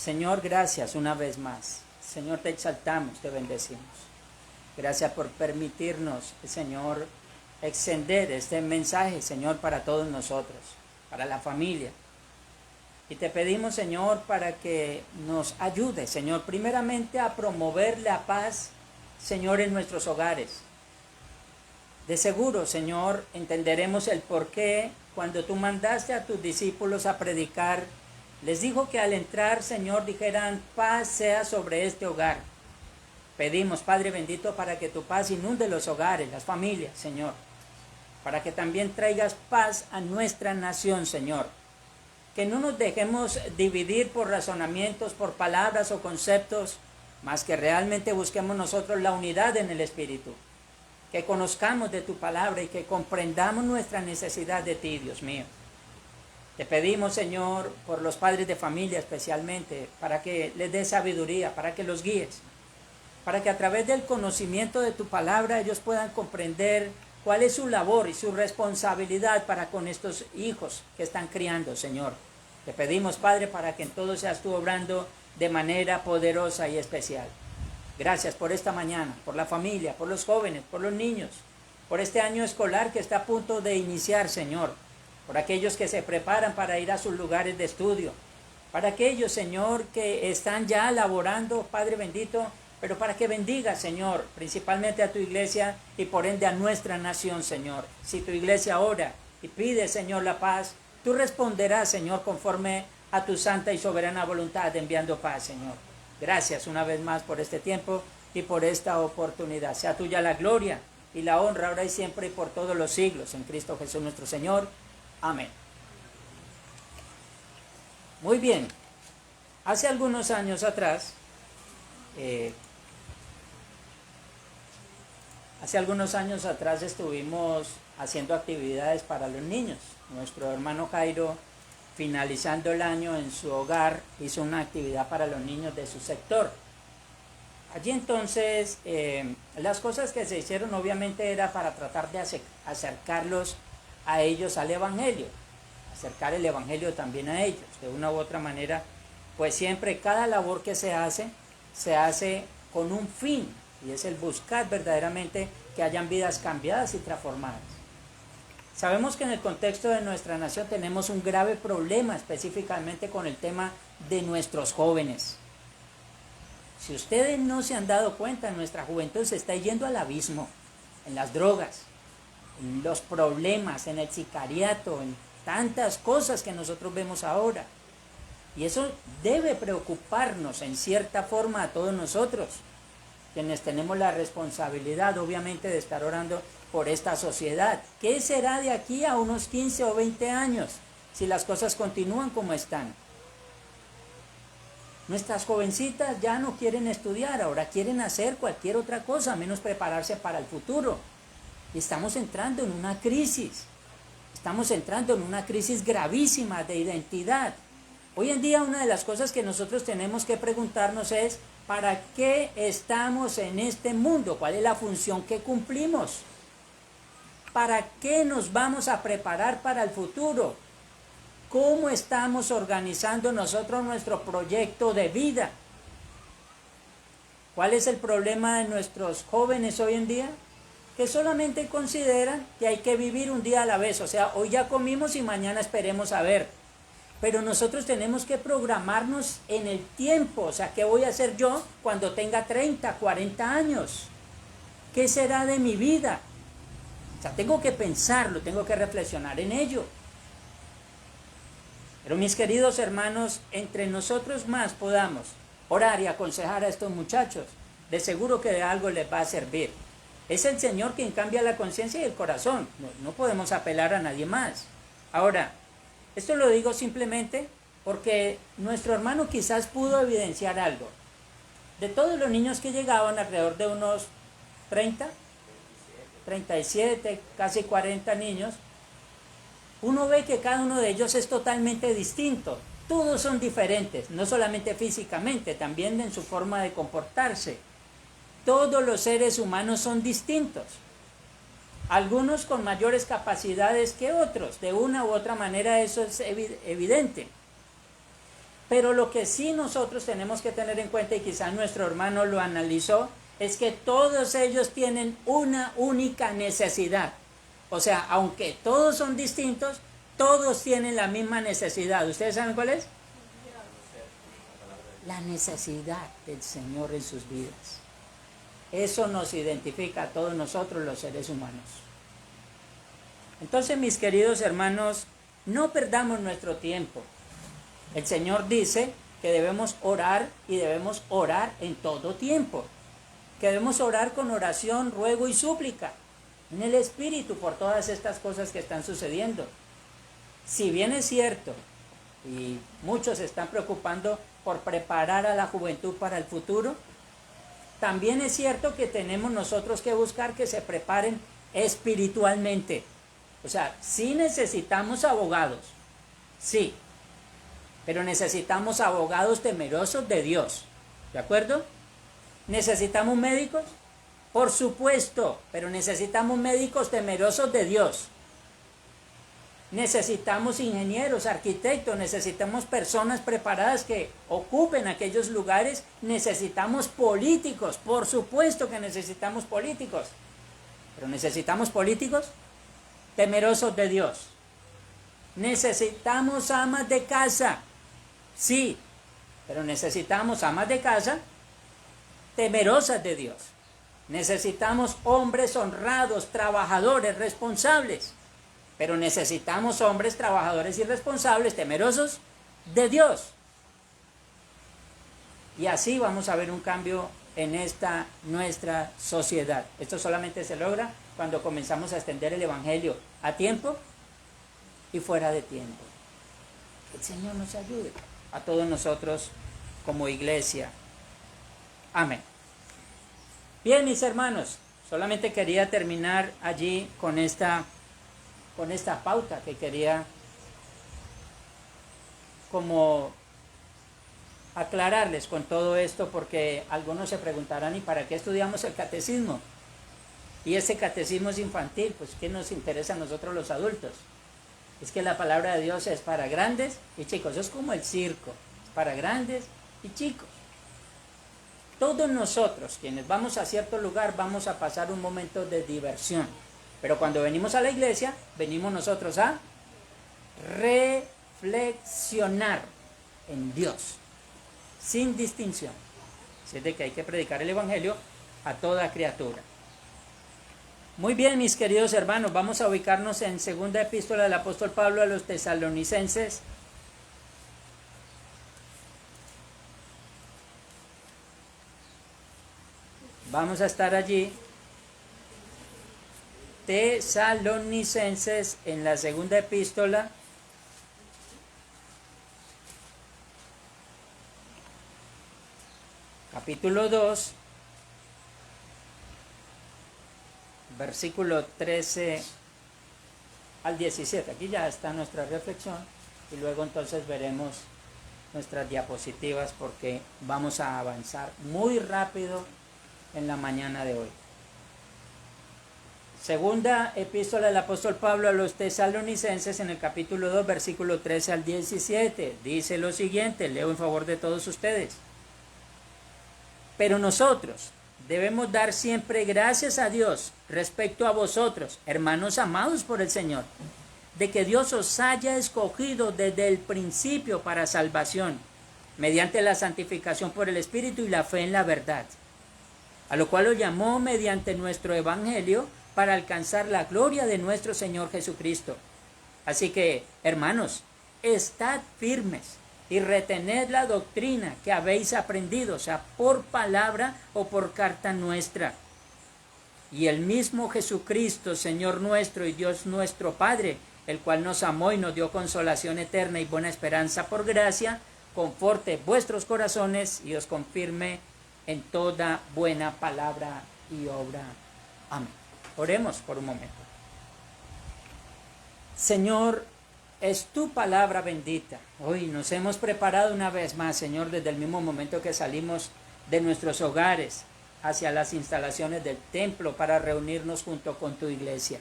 Speaker 2: Señor, gracias una vez más. Señor, te exaltamos, te bendecimos. Gracias por permitirnos, Señor, extender este mensaje, Señor, para todos nosotros, para la familia. Y te pedimos, Señor, para que nos ayude, Señor, primeramente a promover la paz, Señor, en nuestros hogares. De seguro, Señor, entenderemos el por qué cuando tú mandaste a tus discípulos a predicar, les dijo que al entrar, Señor, dijeran, paz sea sobre este hogar. Pedimos, Padre bendito, para que tu paz inunde los hogares, las familias, Señor. Para que también traigas paz a nuestra nación, Señor. Que no nos dejemos dividir por razonamientos, por palabras o conceptos, más que realmente busquemos nosotros la unidad en el Espíritu. Que conozcamos de tu palabra y que comprendamos nuestra necesidad de ti, Dios mío. Te pedimos, Señor, por los padres de familia especialmente, para que les des sabiduría, para que los guíes, para que a través del conocimiento de tu palabra ellos puedan comprender cuál es su labor y su responsabilidad para con estos hijos que están criando, Señor. Te pedimos, Padre, para que en todo seas tú obrando de manera poderosa y especial. Gracias por esta mañana, por la familia, por los jóvenes, por los niños, por este año escolar que está a punto de iniciar, Señor. Por aquellos que se preparan para ir a sus lugares de estudio, para aquellos, Señor, que están ya laborando, Padre bendito, pero para que bendiga, Señor, principalmente a tu iglesia y por ende a nuestra nación, Señor. Si tu iglesia ora y pide, Señor, la paz, tú responderás, Señor, conforme a tu santa y soberana voluntad, enviando paz, Señor. Gracias una vez más por este tiempo y por esta oportunidad. Sea tuya la gloria y la honra ahora y siempre y por todos los siglos, en Cristo Jesús nuestro Señor. Amén. Muy bien. Hace algunos años atrás, estuvimos haciendo actividades para los niños. Nuestro hermano Jairo, finalizando el año en su hogar, hizo una actividad para los niños de su sector. Allí entonces, las cosas que se hicieron obviamente era para tratar de acercarlos a ellos al Evangelio, acercar el Evangelio también a ellos, de una u otra manera, pues siempre cada labor que se hace con un fin, y es el buscar verdaderamente que hayan vidas cambiadas y transformadas. Sabemos que en el contexto de nuestra nación tenemos un grave problema específicamente con el tema de nuestros jóvenes. Si ustedes no se han dado cuenta, nuestra juventud se está yendo al abismo, en las drogas, en los problemas, en el sicariato, en tantas cosas que nosotros vemos ahora. Y eso debe preocuparnos en cierta forma a todos nosotros, quienes tenemos la responsabilidad obviamente de estar orando por esta sociedad. ¿Qué será de aquí a unos 15 o 20 años si las cosas continúan como están? Nuestras jovencitas ya no quieren estudiar, ahora quieren hacer cualquier otra cosa, menos prepararse para el futuro. Y estamos entrando en una crisis. Estamos entrando en una crisis gravísima de identidad. Hoy en día una de las cosas que nosotros tenemos que preguntarnos es, ¿para qué estamos en este mundo? ¿Cuál es la función que cumplimos? ¿Para qué nos vamos a preparar para el futuro? ¿Cómo estamos organizando nosotros nuestro proyecto de vida? ¿Cuál es el problema de nuestros jóvenes hoy en día? Que solamente consideran que hay que vivir un día a la vez. O sea, hoy ya comimos y mañana esperemos a ver. Pero nosotros tenemos que programarnos en el tiempo. O sea, ¿qué voy a hacer yo cuando tenga 30, 40 años? ¿Qué será de mi vida? O sea, tengo que pensarlo, tengo que reflexionar en ello. Pero mis queridos hermanos, entre nosotros más podamos orar y aconsejar a estos muchachos, de seguro que de algo les va a servir. Es el Señor quien cambia la conciencia y el corazón. No podemos apelar a nadie más. Ahora, esto lo digo simplemente porque nuestro hermano quizás pudo evidenciar algo. De todos los niños que llegaban, alrededor de unos 30, 37, casi 40 niños, uno ve que cada uno de ellos es totalmente distinto. Todos son diferentes, no solamente físicamente, también en su forma de comportarse. Todos los seres humanos son distintos. Algunos con mayores capacidades que otros. De una u otra manera eso es evidente. Pero lo que sí nosotros tenemos que tener en cuenta, y quizás nuestro hermano lo analizó, es que todos ellos tienen una única necesidad. O sea, aunque todos son distintos, todos tienen la misma necesidad. ¿Ustedes saben cuál es? La necesidad del Señor en sus vidas. Eso nos identifica a todos nosotros los seres humanos. Entonces, mis queridos hermanos, no perdamos nuestro tiempo. El Señor dice que debemos orar y debemos orar en todo tiempo. Que debemos orar con oración, ruego y súplica en el Espíritu por todas estas cosas que están sucediendo. Si bien es cierto, y muchos se están preocupando por preparar a la juventud para el futuro, también es cierto que tenemos nosotros que buscar que se preparen espiritualmente. O sea, sí necesitamos abogados, sí, pero necesitamos abogados temerosos de Dios, ¿de acuerdo? ¿Necesitamos médicos? Por supuesto, pero necesitamos médicos temerosos de Dios. Necesitamos ingenieros, arquitectos, necesitamos personas preparadas que ocupen aquellos lugares. Necesitamos políticos, por supuesto que necesitamos políticos. Pero necesitamos políticos temerosos de Dios. Necesitamos amas de casa, sí, pero necesitamos amas de casa temerosas de Dios. Necesitamos hombres honrados, trabajadores, responsables. Pero necesitamos hombres, trabajadores y responsables, temerosos de Dios. Y así vamos a ver un cambio en esta nuestra sociedad. Esto solamente se logra cuando comenzamos a extender el Evangelio a tiempo y fuera de tiempo. Que el Señor nos ayude a todos nosotros como iglesia. Amén. Bien, mis hermanos, solamente quería terminar allí con esta pauta que quería como aclararles con todo esto, porque algunos se preguntarán, ¿y para qué estudiamos el catecismo? Y ese catecismo es infantil, pues ¿qué nos interesa a nosotros los adultos? Es que la palabra de Dios es para grandes y chicos, es como el circo, es para grandes y chicos. Todos nosotros, quienes vamos a cierto lugar, vamos a pasar un momento de diversión. Pero cuando venimos a la iglesia, venimos nosotros a reflexionar en Dios, sin distinción. Así es de que hay que predicar el Evangelio a toda criatura. Muy bien, mis queridos hermanos, vamos a ubicarnos en segunda epístola del apóstol Pablo a los tesalonicenses. Vamos a estar allí. Tesalonicenses en la segunda epístola. Capítulo 2. Versículo 13 al 17. Aquí ya está nuestra reflexión y luego entonces veremos nuestras diapositivas porque vamos a avanzar muy rápido en la mañana de hoy. Segunda epístola del apóstol Pablo a los tesalonicenses en el capítulo 2, versículo 13 al 17. Dice lo siguiente, leo en favor de todos ustedes. Pero nosotros debemos dar siempre gracias a Dios respecto a vosotros, hermanos amados por el Señor, de que Dios os haya escogido desde el principio para salvación, mediante la santificación por el Espíritu y la fe en la verdad, a lo cual os llamó mediante nuestro Evangelio para alcanzar la gloria de nuestro Señor Jesucristo. Así que, hermanos, estad firmes y retened la doctrina que habéis aprendido, o sea, por palabra o por carta nuestra. Y el mismo Jesucristo, Señor nuestro y Dios nuestro Padre, el cual nos amó y nos dio consolación eterna y buena esperanza por gracia, conforte vuestros corazones y os confirme en toda buena palabra y obra. Amén. Oremos por un momento. Señor, es tu palabra bendita. Hoy nos hemos preparado una vez más, Señor, desde el mismo momento que salimos de nuestros hogares hacia las instalaciones del templo para reunirnos junto con tu iglesia.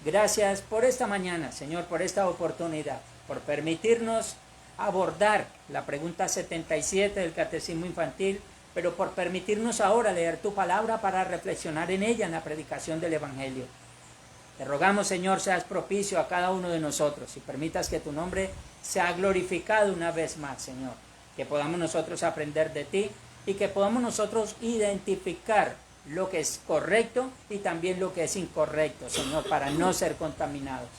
Speaker 2: Gracias por esta mañana, Señor, por esta oportunidad, por permitirnos abordar la pregunta 77 del Catecismo Infantil, pero por permitirnos ahora leer tu palabra para reflexionar en ella en la predicación del Evangelio. Te rogamos, Señor, seas propicio a cada uno de nosotros y permitas que tu nombre sea glorificado una vez más, Señor. Que podamos nosotros aprender de ti y que podamos nosotros identificar lo que es correcto y también lo que es incorrecto, Señor, para no ser contaminados.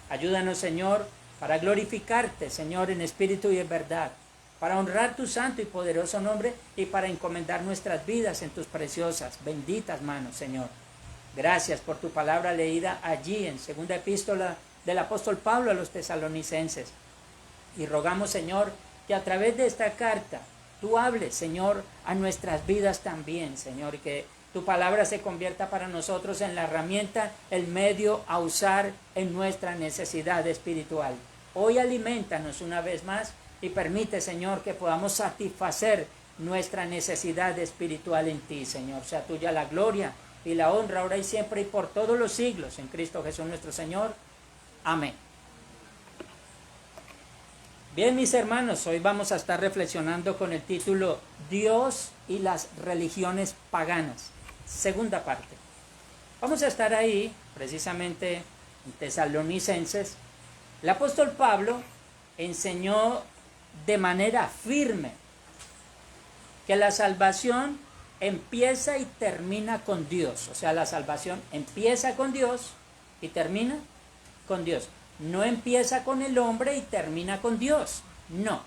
Speaker 2: Ayúdanos, Señor, para glorificarte, Señor, en espíritu y en verdad, para honrar tu santo y poderoso nombre y para encomendar nuestras vidas en tus preciosas, benditas manos, Señor. Gracias por tu palabra leída allí en segunda epístola del apóstol Pablo a los tesalonicenses. Y rogamos, Señor, que a través de esta carta tú hables, Señor, a nuestras vidas también, Señor, y que tu palabra se convierta para nosotros en la herramienta, el medio a usar en nuestra necesidad espiritual. Hoy alimentanos una vez más y permite, Señor, que podamos satisfacer nuestra necesidad espiritual en ti, Señor. Sea tuya la gloria y la honra ahora y siempre y por todos los siglos, en Cristo Jesús nuestro Señor. Amén. Bien, mis hermanos, hoy vamos a estar reflexionando con el título Dios y las religiones paganas, segunda parte. Vamos a estar ahí, precisamente en Tesalonicenses. El apóstol Pablo enseñó de manera firme que la salvación empieza y termina con Dios. O sea, la salvación empieza con Dios y termina con Dios. No empieza con el hombre y termina con Dios. No,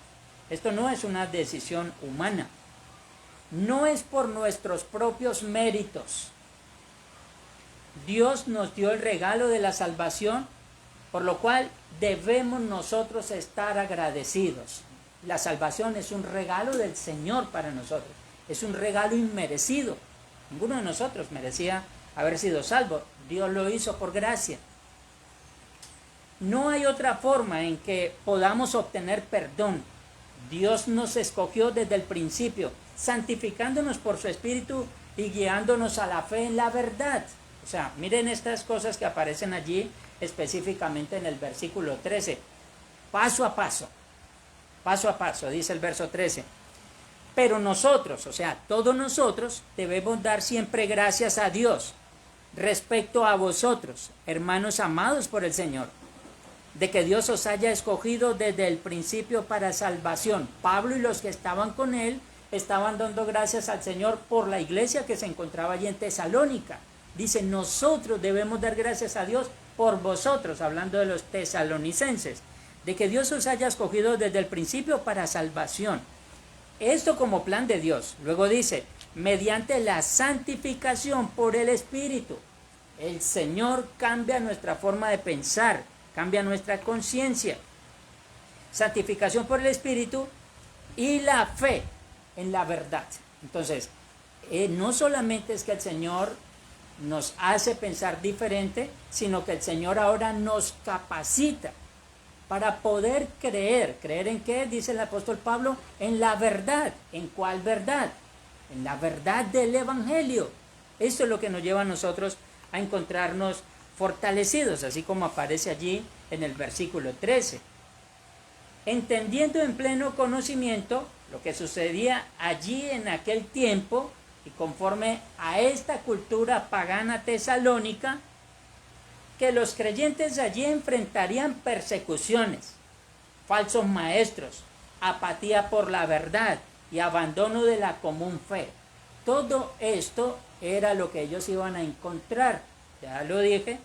Speaker 2: esto no es una decisión humana. No es por nuestros propios méritos. Dios nos dio el regalo de la salvación, por lo cual debemos nosotros estar agradecidos. La salvación es un regalo del Señor para nosotros. Es un regalo inmerecido. Ninguno de nosotros merecía haber sido salvo. Dios lo hizo por gracia. No hay otra forma en que podamos obtener perdón. Dios nos escogió desde el principio, santificándonos por su Espíritu y guiándonos a la fe en la verdad. O sea, miren estas cosas que aparecen allí específicamente en el versículo 13. Paso a paso, dice el verso 13. Pero nosotros, o sea, todos nosotros debemos dar siempre gracias a Dios respecto a vosotros, hermanos amados por el Señor, de que Dios os haya escogido desde el principio para salvación. Pablo y los que estaban con él estaban dando gracias al Señor por la iglesia que se encontraba allí en Tesalónica. Dice, nosotros debemos dar gracias a Dios por vosotros, hablando de los tesalonicenses, de que Dios os haya escogido desde el principio para salvación. Esto como plan de Dios. Luego dice, mediante la santificación por el Espíritu. El Señor cambia nuestra forma de pensar, cambia nuestra conciencia. Santificación por el Espíritu y la fe en la verdad. Entonces, no solamente es que el Señor nos hace pensar diferente, sino que el Señor ahora nos capacita para poder creer. ¿Creer en qué? Dice el apóstol Pablo, en la verdad. ¿En cuál verdad? En la verdad del Evangelio. Esto es lo que nos lleva a nosotros a encontrarnos fortalecidos, así como aparece allí en el versículo 13. Entendiendo en pleno conocimiento lo que sucedía allí en aquel tiempo y conforme a esta cultura pagana tesalónica, que los creyentes allí enfrentarían persecuciones, falsos maestros, apatía por la verdad y abandono de la común fe. Todo esto era lo que ellos iban a encontrar. Ya lo dije,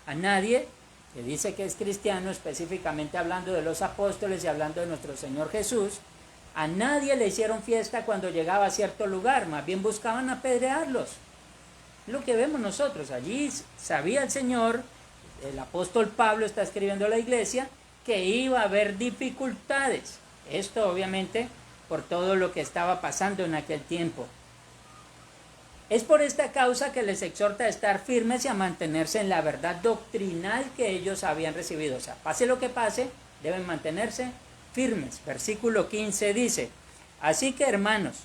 Speaker 2: a nadie que dice que es cristiano, específicamente hablando de los apóstoles y hablando de nuestro Señor Jesús, a nadie le hicieron fiesta cuando llegaba a cierto lugar, más bien buscaban apedrearlos. Lo que vemos nosotros, allí sabía el Señor, el apóstol Pablo está escribiendo a la iglesia, que iba a haber dificultades. Esto obviamente por todo lo que estaba pasando en aquel tiempo. Es por esta causa que les exhorta a estar firmes y a mantenerse en la verdad doctrinal que ellos habían recibido. O sea, pase lo que pase, deben mantenerse firmes. Versículo 15 dice, así que hermanos,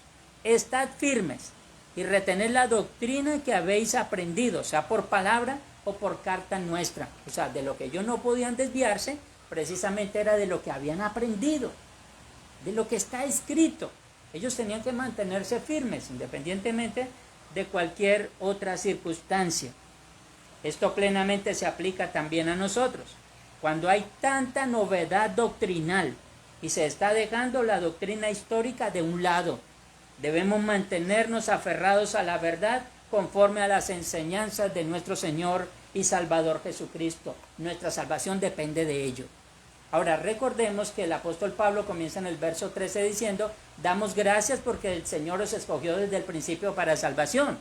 Speaker 2: estad firmes y retened la doctrina que habéis aprendido, sea por palabra o por carta nuestra. O sea, de lo que ellos no podían desviarse, precisamente era de lo que habían aprendido. de lo que está escrito. Ellos tenían que mantenerse firmes independientemente de cualquier otra circunstancia. Esto plenamente se aplica también a nosotros. Cuando hay tanta novedad doctrinal y se está dejando la doctrina histórica de un lado, debemos mantenernos aferrados a la verdad conforme a las enseñanzas de nuestro Señor y Salvador Jesucristo. Nuestra salvación depende de ello. Ahora recordemos que el apóstol Pablo comienza en el verso 13 diciendo: damos gracias porque el Señor os escogió desde el principio para salvación.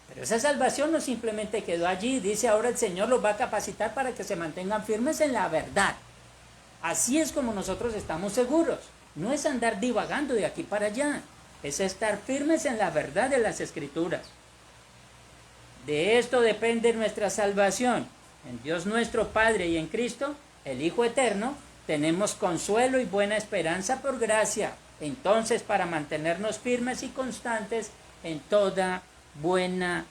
Speaker 2: Pero esa salvación no simplemente quedó allí. Dice: ahora el Señor los va a capacitar para que se mantengan firmes en la verdad. Así es como nosotros estamos seguros. No es andar divagando de aquí para allá. Es estar firmes en la verdad de las Escrituras. De esto depende nuestra salvación. En Dios nuestro Padre y en Cristo, el Hijo Eterno, tenemos consuelo y buena esperanza por gracia. Entonces, para mantenernos firmes y constantes en toda buena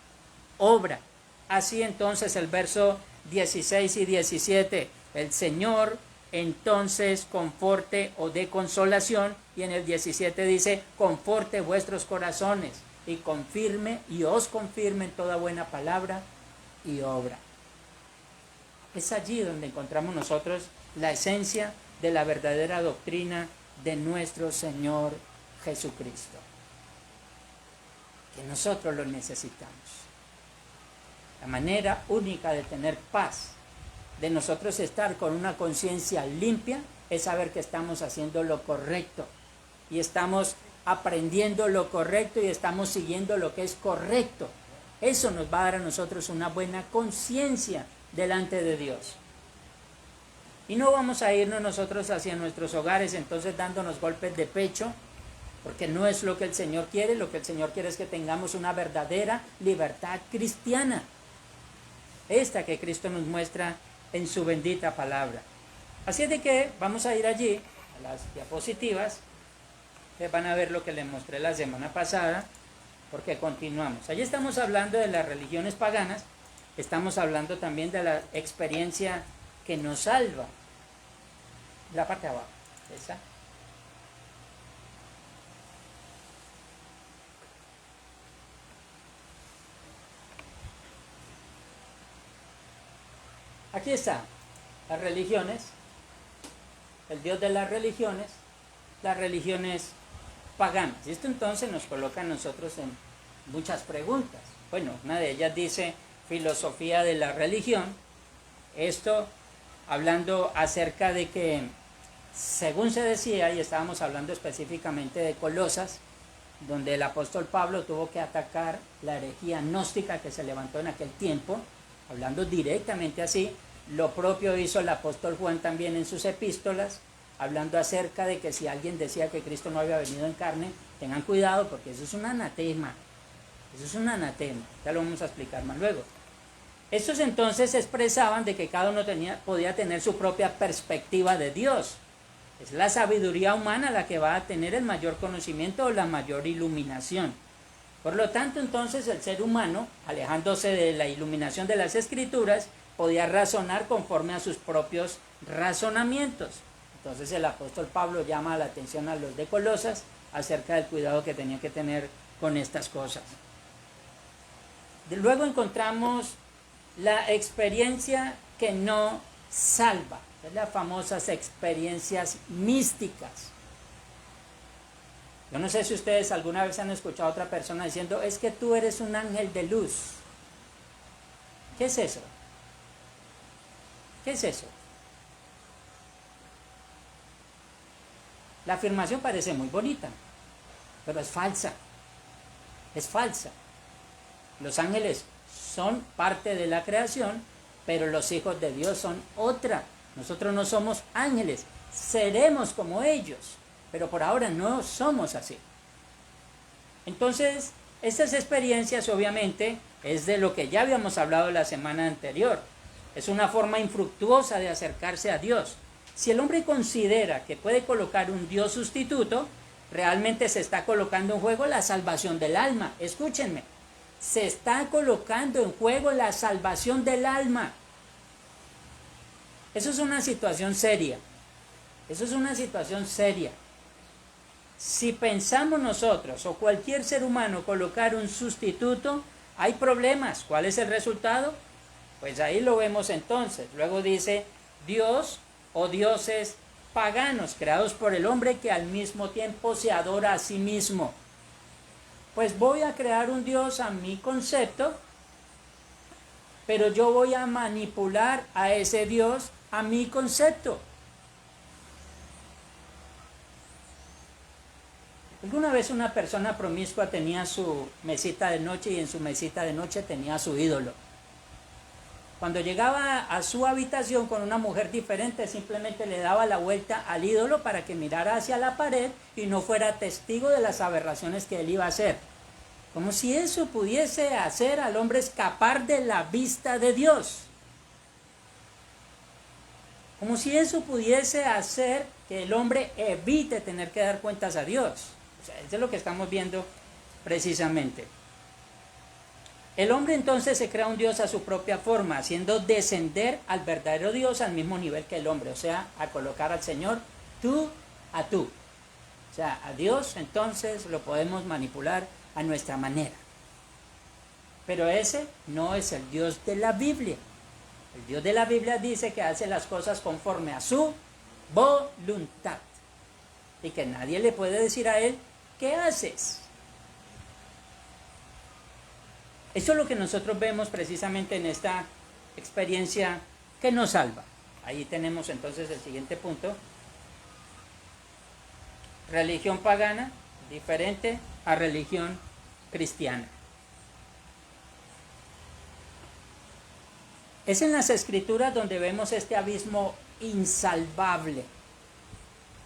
Speaker 2: obra. Así entonces el verso 16 y 17, el Señor entonces conforte o dé consolación, y en el 17 dice: conforte vuestros corazones y confirme y os confirme en toda buena palabra y obra. Es allí donde encontramos nosotros la esencia de la verdadera doctrina de nuestro Señor Jesucristo, que nosotros lo necesitamos. La manera única de tener paz, de nosotros estar con una conciencia limpia, es saber que estamos haciendo lo correcto y estamos aprendiendo lo correcto y estamos siguiendo lo que es correcto. Eso nos va a dar a nosotros una buena conciencia delante de Dios. Y no vamos a irnos nosotros hacia nuestros hogares entonces dándonos golpes de pecho, porque no es lo que el Señor quiere. Lo que el Señor quiere es que tengamos una verdadera libertad cristiana, esta que Cristo nos muestra en su bendita palabra. Así es de que vamos a ir allí a las diapositivas. Ustedes van a ver lo que les mostré la semana pasada, porque continuamos. Allí estamos hablando de las religiones paganas, estamos hablando también de la experiencia que nos salva. La parte de abajo, esa. Aquí está, las religiones, el Dios de las religiones paganas. Y esto entonces nos coloca a nosotros en muchas preguntas. Bueno, una de ellas dice filosofía de la religión. Esto hablando acerca de que, según se decía, y estábamos hablando específicamente de Colosas, donde el apóstol Pablo tuvo que atacar la herejía gnóstica que se levantó en aquel tiempo, hablando directamente así. Lo propio hizo el apóstol Juan también en sus epístolas, hablando acerca de que si alguien decía que Cristo no había venido en carne, tengan cuidado porque eso es un anatema. Eso es un anatema. Ya lo vamos a explicar más luego. Estos entonces expresaban de que cada uno podía tener su propia perspectiva de Dios. Es la sabiduría humana la que va a tener el mayor conocimiento o la mayor iluminación. Por lo tanto, entonces, el ser humano, alejándose de la iluminación de las Escrituras, podía razonar conforme a sus propios razonamientos. Entonces, el apóstol Pablo llama la atención a los de Colosas acerca del cuidado que tenían que tener con estas cosas. Luego encontramos la experiencia que no salva, es las famosas experiencias místicas. Yo no sé si ustedes alguna vez han escuchado a otra persona diciendo: es que tú eres un ángel de luz. ¿Qué es eso? ¿Qué es eso? La afirmación parece muy bonita, pero es falsa. Es falsa. Los ángeles son parte de la creación, pero los hijos de Dios son otra. Nosotros no somos ángeles, seremos como ellos, pero por ahora no somos así. Entonces, estas experiencias obviamente es de lo que ya habíamos hablado la semana anterior. Es una forma infructuosa de acercarse a Dios. Si el hombre considera que puede colocar un Dios sustituto, realmente se está colocando en juego la salvación del alma. Escúchenme, se está colocando en juego la salvación del alma. Eso es una situación seria. Eso es una situación seria. Si pensamos nosotros o cualquier ser humano colocar un sustituto, hay problemas. ¿Cuál es el resultado? Pues ahí lo vemos entonces. Luego dice Dios o dioses paganos creados por el hombre que al mismo tiempo se adora a sí mismo. Pues voy a crear un Dios a mi concepto, pero yo voy a manipular a ese Dios a mi concepto. Alguna vez una persona promiscua tenía su mesita de noche y en su mesita de noche tenía su ídolo. Cuando llegaba a su habitación con una mujer diferente, simplemente le daba la vuelta al ídolo para que mirara hacia la pared y no fuera testigo de las aberraciones que él iba a hacer. Como si eso pudiese hacer al hombre escapar de la vista de Dios. Como si eso pudiese hacer que el hombre evite tener que dar cuentas a Dios. O sea, eso es lo que estamos viendo precisamente. El hombre entonces se crea un Dios a su propia forma, haciendo descender al verdadero Dios al mismo nivel que el hombre, o sea, a colocar al Señor tú a tú. O sea, a Dios entonces lo podemos manipular a nuestra manera. Pero ese no es el Dios de la Biblia. El Dios de la Biblia dice que hace las cosas conforme a su voluntad y que nadie le puede decir a él ¿qué haces? Eso es lo que nosotros vemos precisamente en esta experiencia que nos salva. Ahí tenemos entonces el siguiente punto. Religión pagana, diferente a religión cristiana. Es en las Escrituras donde vemos este abismo insalvable.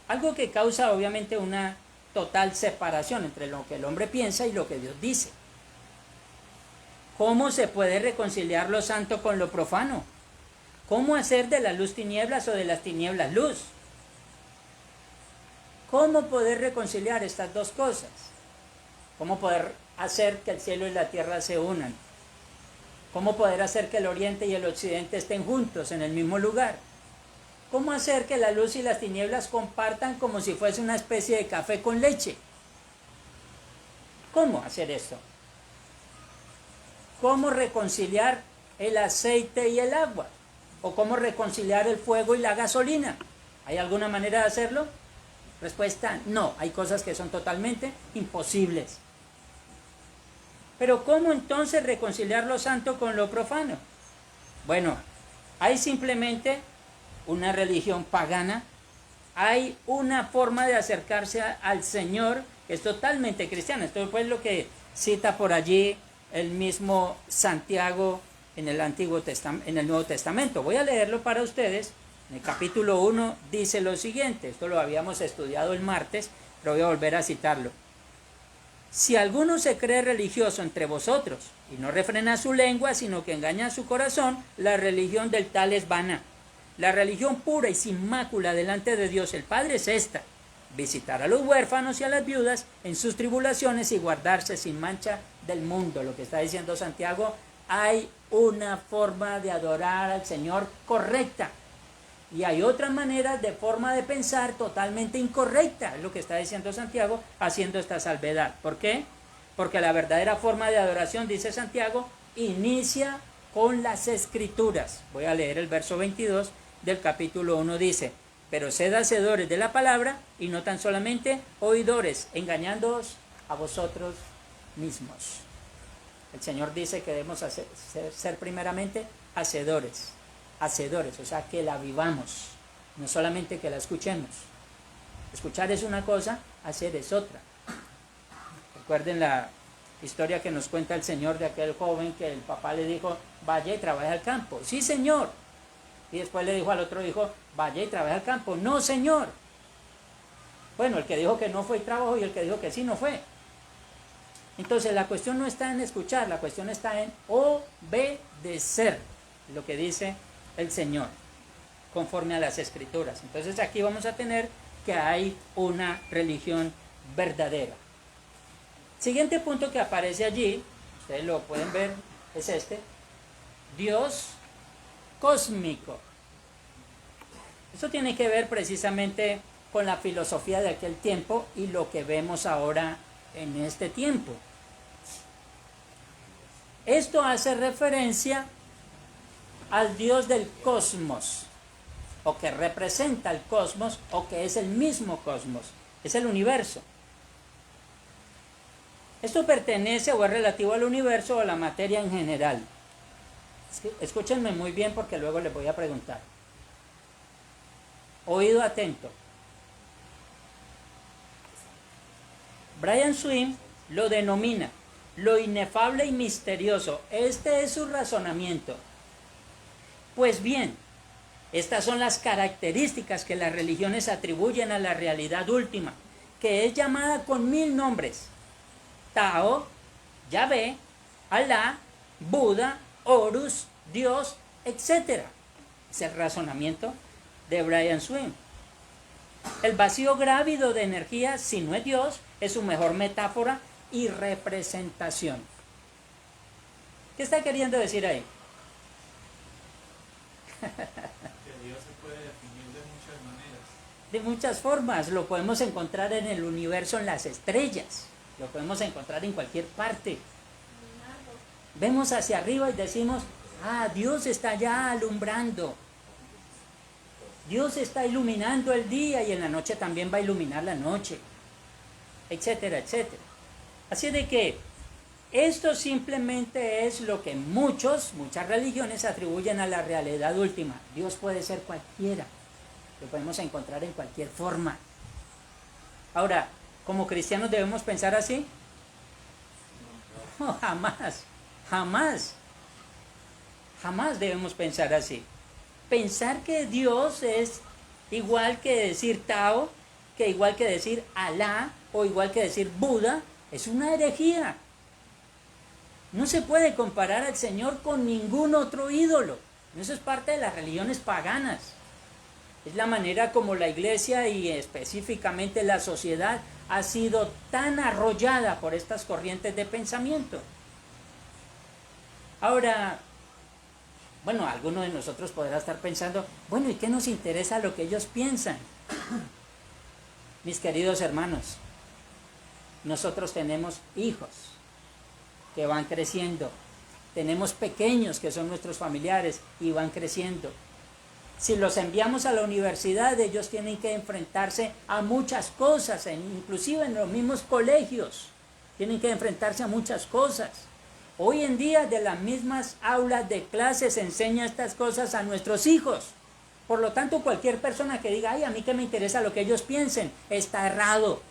Speaker 2: Algo que causa obviamente una total separación entre lo que el hombre piensa y lo que Dios dice. ¿Cómo se puede reconciliar lo santo con lo profano? ¿Cómo hacer de la luz tinieblas o de las tinieblas luz? ¿Cómo poder reconciliar estas dos cosas? ¿Cómo poder hacer que el cielo y la tierra se unan? ¿Cómo poder hacer que el oriente y el occidente estén juntos en el mismo lugar? ¿Cómo hacer que la luz y las tinieblas compartan como si fuese una especie de café con leche? ¿Cómo hacer esto? ¿Cómo reconciliar el aceite y el agua? ¿O cómo reconciliar el fuego y la gasolina? ¿Hay alguna manera de hacerlo? Respuesta, no. Hay cosas que son totalmente imposibles. Pero ¿cómo entonces reconciliar lo santo con lo profano? Bueno, hay simplemente una religión pagana, hay una forma de acercarse al Señor que es totalmente cristiana. Esto es lo que cita por allí el mismo Santiago en el Nuevo Testamento. Voy a leerlo para ustedes. En el capítulo 1 dice lo siguiente, esto lo habíamos estudiado el martes, pero voy a volver a citarlo. Si alguno se cree religioso entre vosotros y no refrena su lengua, sino que engaña su corazón, la religión del tal es vana. La religión pura y sin mácula delante de Dios el Padre es esta: visitar a los huérfanos y a las viudas en sus tribulaciones y guardarse sin mancha del mundo. Lo que está diciendo Santiago, hay una forma de adorar al Señor correcta. Y hay otra manera de forma de pensar totalmente incorrecta, es lo que está diciendo Santiago, haciendo esta salvedad. ¿Por qué? Porque la verdadera forma de adoración, dice Santiago, inicia con las Escrituras. Voy a leer el verso 22 del capítulo 1, dice: pero sed hacedores de la palabra y no tan solamente oidores, engañándoos a vosotros mismos. El Señor dice que debemos ser primeramente hacedores, o sea, que la vivamos, no solamente que la escuchemos. Escuchar es una cosa, hacer es otra. Recuerden la historia que nos cuenta el Señor de aquel joven que el papá le dijo, vaya y trabaje al campo. Sí, Señor. Y después le dijo al otro hijo, vaya y trabaje al campo. No, Señor. Bueno, el que dijo que no fue y trabajó, y el que dijo que sí no fue. Entonces la cuestión no está en escuchar, la cuestión está en obedecer lo que dice el Señor, conforme a las Escrituras. Entonces aquí vamos a tener que hay una religión verdadera. Siguiente punto que aparece allí, ustedes lo pueden ver, es este: Dios cósmico. Eso tiene que ver precisamente con la filosofía de aquel tiempo y lo que vemos ahora en este tiempo. Esto hace referencia al Dios del cosmos, o que representa el cosmos, o que es el mismo cosmos, es el universo. Esto pertenece o es relativo al universo o a la materia en general. Escúchenme muy bien porque luego les voy a preguntar. Oído atento. Brian Swift lo denomina lo inefable y misterioso. Este es su razonamiento. Pues bien, estas son las características que las religiones atribuyen a la realidad última, que es llamada con 1000 nombres: Tao, Yahvé, Alá, Buda, Horus, Dios, etc. Es el razonamiento de Brian Swift. El vacío grávido de energía, si no es Dios, es su mejor metáfora y representación. ¿Qué está queriendo decir ahí?
Speaker 6: Que Dios se puede definir de muchas maneras.
Speaker 2: De muchas formas. Lo podemos encontrar en el universo, en las estrellas. Lo podemos encontrar en cualquier parte. Vemos hacia arriba y decimos: ah, Dios está allá alumbrando. Dios está iluminando el día y en la noche también va a iluminar la noche, etcétera, etcétera. Así de que esto simplemente es lo que muchas religiones atribuyen a la realidad última. Dios puede ser cualquiera, lo podemos encontrar en cualquier forma. Ahora, ¿como cristianos debemos pensar así? No, jamás, jamás, jamás debemos pensar así. Pensar que Dios es igual que decir Tao, que igual que decir Alá o igual que decir Buda, es una herejía. No se puede comparar al Señor con ningún otro ídolo. Eso es parte de las religiones paganas. Es la manera como la iglesia y específicamente la sociedad ha sido tan arrollada por estas corrientes de pensamiento. Ahora, bueno, alguno de nosotros podrá estar pensando: bueno, ¿y qué nos interesa lo que ellos piensan? Mis queridos hermanos, nosotros tenemos hijos que van creciendo, tenemos pequeños que son nuestros familiares y van creciendo. Si los enviamos a la universidad, ellos tienen que enfrentarse a muchas cosas, inclusive en los mismos colegios, tienen que enfrentarse a muchas cosas. Hoy en día, de las mismas aulas de clases se enseña estas cosas a nuestros hijos. Por lo tanto, cualquier persona que diga: ay, a mí que me interesa lo que ellos piensen, está errado.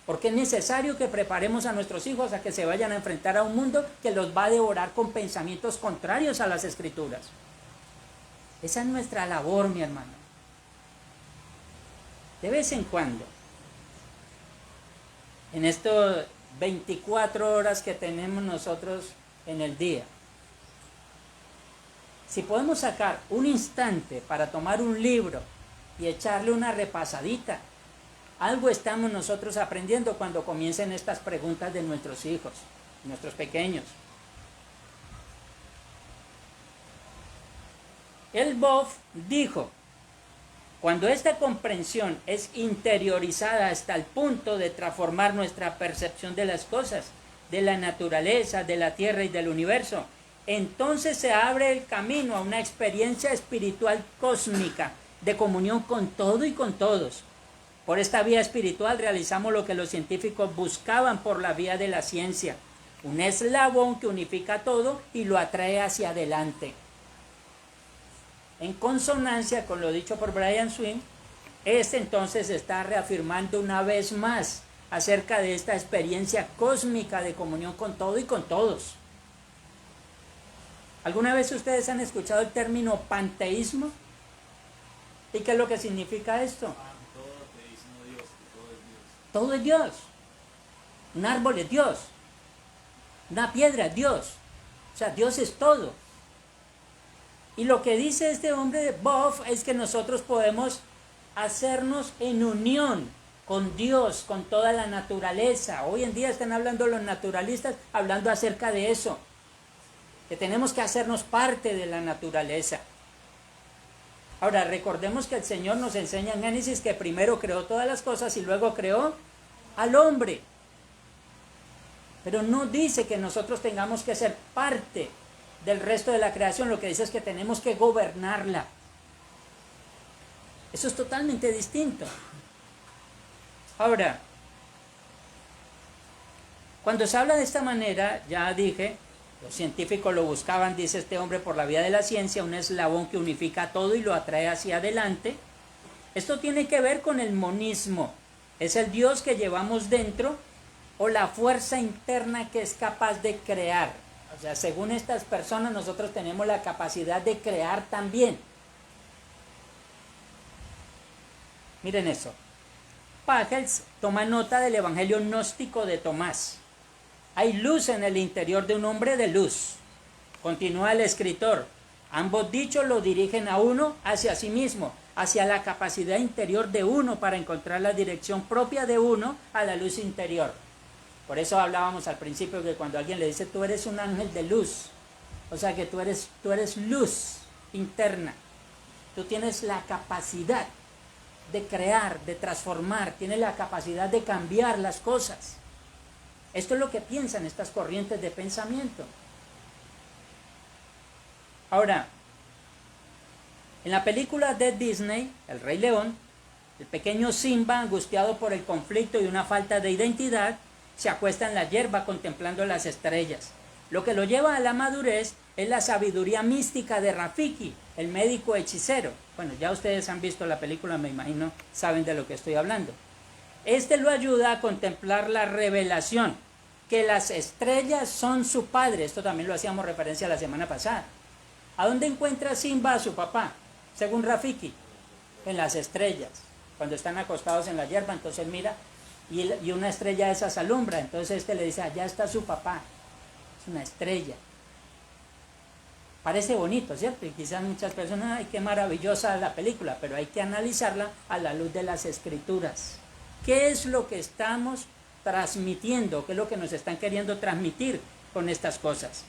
Speaker 2: Porque es necesario que preparemos a nuestros hijos a que se vayan a enfrentar a un mundo que los va a devorar con pensamientos contrarios a las Escrituras. Esa es nuestra labor, mi hermano. De vez en cuando, en estos 24 horas que tenemos nosotros en el día, si podemos sacar un instante para tomar un libro y echarle una repasadita, algo estamos nosotros aprendiendo cuando comiencen estas preguntas de nuestros hijos, nuestros pequeños. El Boff dijo: cuando esta comprensión es interiorizada hasta el punto de transformar nuestra percepción de las cosas, de la naturaleza, de la tierra y del universo, entonces se abre el camino a una experiencia espiritual cósmica de comunión con todo y con todos. Por esta vía espiritual realizamos lo que los científicos buscaban por la vía de la ciencia: un eslabón que unifica todo y lo atrae hacia adelante. En consonancia con lo dicho por Brian Swift, entonces está reafirmando una vez más acerca de esta experiencia cósmica de comunión con todo y con todos. ¿Alguna vez ustedes han escuchado el término panteísmo? ¿Y qué es lo que significa esto? Todo es Dios. Un árbol es Dios. Una piedra es Dios. O sea, Dios es todo. Y lo que dice este hombre de Boff es que nosotros podemos hacernos en unión con Dios, con toda la naturaleza. Hoy en día están hablando los naturalistas, hablando acerca de eso, que tenemos que hacernos parte de la naturaleza. Ahora, recordemos que el Señor nos enseña en Génesis que primero creó todas las cosas y luego creó al hombre. Pero no dice que nosotros tengamos que ser parte del resto de la creación, lo que dice es que tenemos que gobernarla. Eso es totalmente distinto. Ahora, cuando se habla de esta manera, ya dije, los científicos lo buscaban, dice este hombre, por la vía de la ciencia, un eslabón que unifica todo y lo atrae hacia adelante. Esto tiene que ver con el monismo. Es el Dios que llevamos dentro o la fuerza interna que es capaz de crear. O sea, según estas personas, nosotros tenemos la capacidad de crear también. Miren eso. Pagels toma nota del Evangelio gnóstico de Tomás. Hay luz en el interior de un hombre de luz. Continúa el escritor. Ambos dichos lo dirigen a uno hacia sí mismo, hacia la capacidad interior de uno para encontrar la dirección propia de uno a la luz interior. Por eso hablábamos al principio que cuando alguien le dice tú eres un ángel de luz, o sea que tú eres luz interna. Tú tienes la capacidad de crear, de transformar, tienes la capacidad de cambiar las cosas. Esto es lo que piensan estas corrientes de pensamiento. Ahora, en la película de Disney, El Rey León, el pequeño Simba, angustiado por el conflicto y una falta de identidad, se acuesta en la hierba contemplando las estrellas. Lo que lo lleva a la madurez es la sabiduría mística de Rafiki, el médico hechicero. Bueno, ya ustedes han visto la película, me imagino, saben de lo que estoy hablando. Este lo ayuda a contemplar la revelación, que las estrellas son su padre. Esto también lo hacíamos referencia la semana pasada. ¿A dónde encuentra Simba a su papá? Según Rafiki, en las estrellas. Cuando están acostados en la hierba, entonces mira, y una estrella esas alumbra. Entonces este le dice, allá está su papá. Es una estrella. Parece bonito, ¿cierto? Y quizás muchas personas, ay, qué maravillosa la película, pero hay que analizarla a la luz de las escrituras. ¿Qué es lo que estamos transmitiendo? ¿Qué es lo que nos están queriendo transmitir con estas cosas?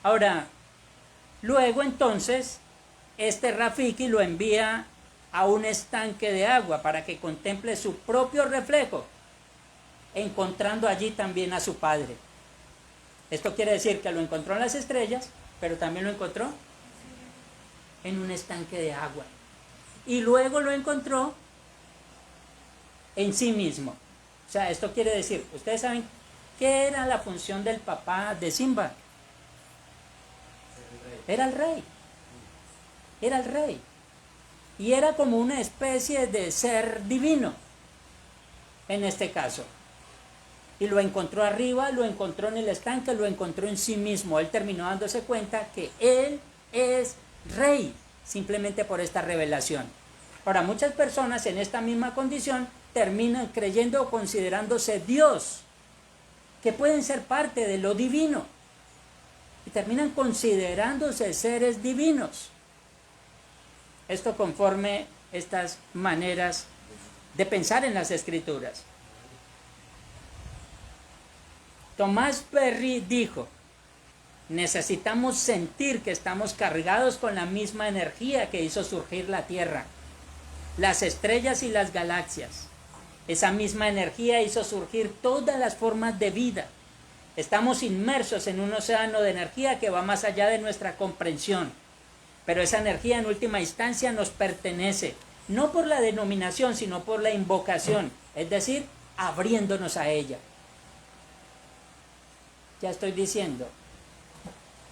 Speaker 2: Ahora, luego entonces, este Rafiki lo envía a un estanque de agua para que contemple su propio reflejo, encontrando allí también a su padre. Esto quiere decir que lo encontró en las estrellas, pero también lo encontró en un estanque de agua. Y luego lo encontró en sí mismo. O sea, esto quiere decir, ustedes saben qué era la función del papá de Simba. Era el rey. Era el rey. Y era como una especie de ser divino, en este caso. Y lo encontró arriba, lo encontró en el estanque, lo encontró en sí mismo. Él terminó dándose cuenta que él es rey, simplemente por esta revelación. Ahora, muchas personas en esta misma condición terminan creyendo o considerándose Dios, que pueden ser parte de lo divino. Y terminan considerándose seres divinos. Esto conforme estas maneras de pensar en las escrituras. Tomás Perry dijo, necesitamos sentir que estamos cargados con la misma energía que hizo surgir la Tierra, las estrellas y las galaxias. Esa misma energía hizo surgir todas las formas de vida. Estamos inmersos en un océano de energía que va más allá de nuestra comprensión. Pero esa energía en última instancia nos pertenece, no por la denominación, sino por la invocación, es decir, abriéndonos a ella. Ya estoy diciendo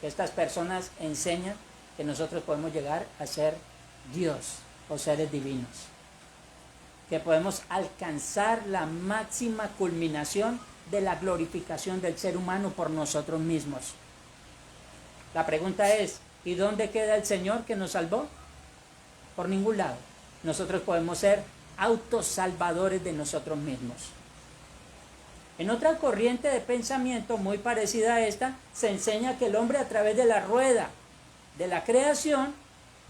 Speaker 2: que estas personas enseñan que nosotros podemos llegar a ser Dios o seres divinos, que podemos alcanzar la máxima culminación de la glorificación del ser humano por nosotros mismos. La pregunta es, ¿y dónde queda el Señor que nos salvó? Por ningún lado. Nosotros podemos ser autosalvadores de nosotros mismos. En otra corriente de pensamiento muy parecida a esta, se enseña que el hombre a través de la rueda de la creación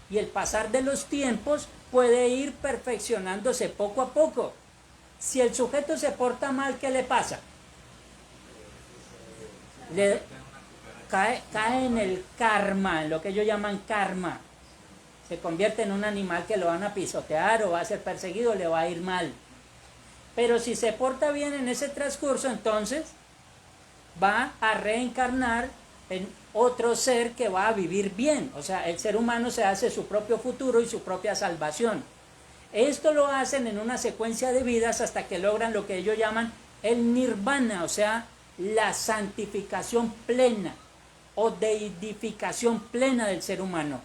Speaker 2: y el pasar de los tiempos puede ir perfeccionándose poco a poco. Si el sujeto se porta mal, ¿qué le pasa? Cae en el karma, en lo que ellos llaman karma. se convierte en un animal que lo van a pisotear o va a ser perseguido, le va a ir mal. Pero si se porta bien en ese transcurso, entonces va a reencarnar en otro ser que va a vivir bien. O sea, el ser humano se hace su propio futuro y su propia salvación. Esto lo hacen en una secuencia de vidas hasta que logran lo que ellos llaman el nirvana, o sea, la santificación plena o deidificación plena del ser humano.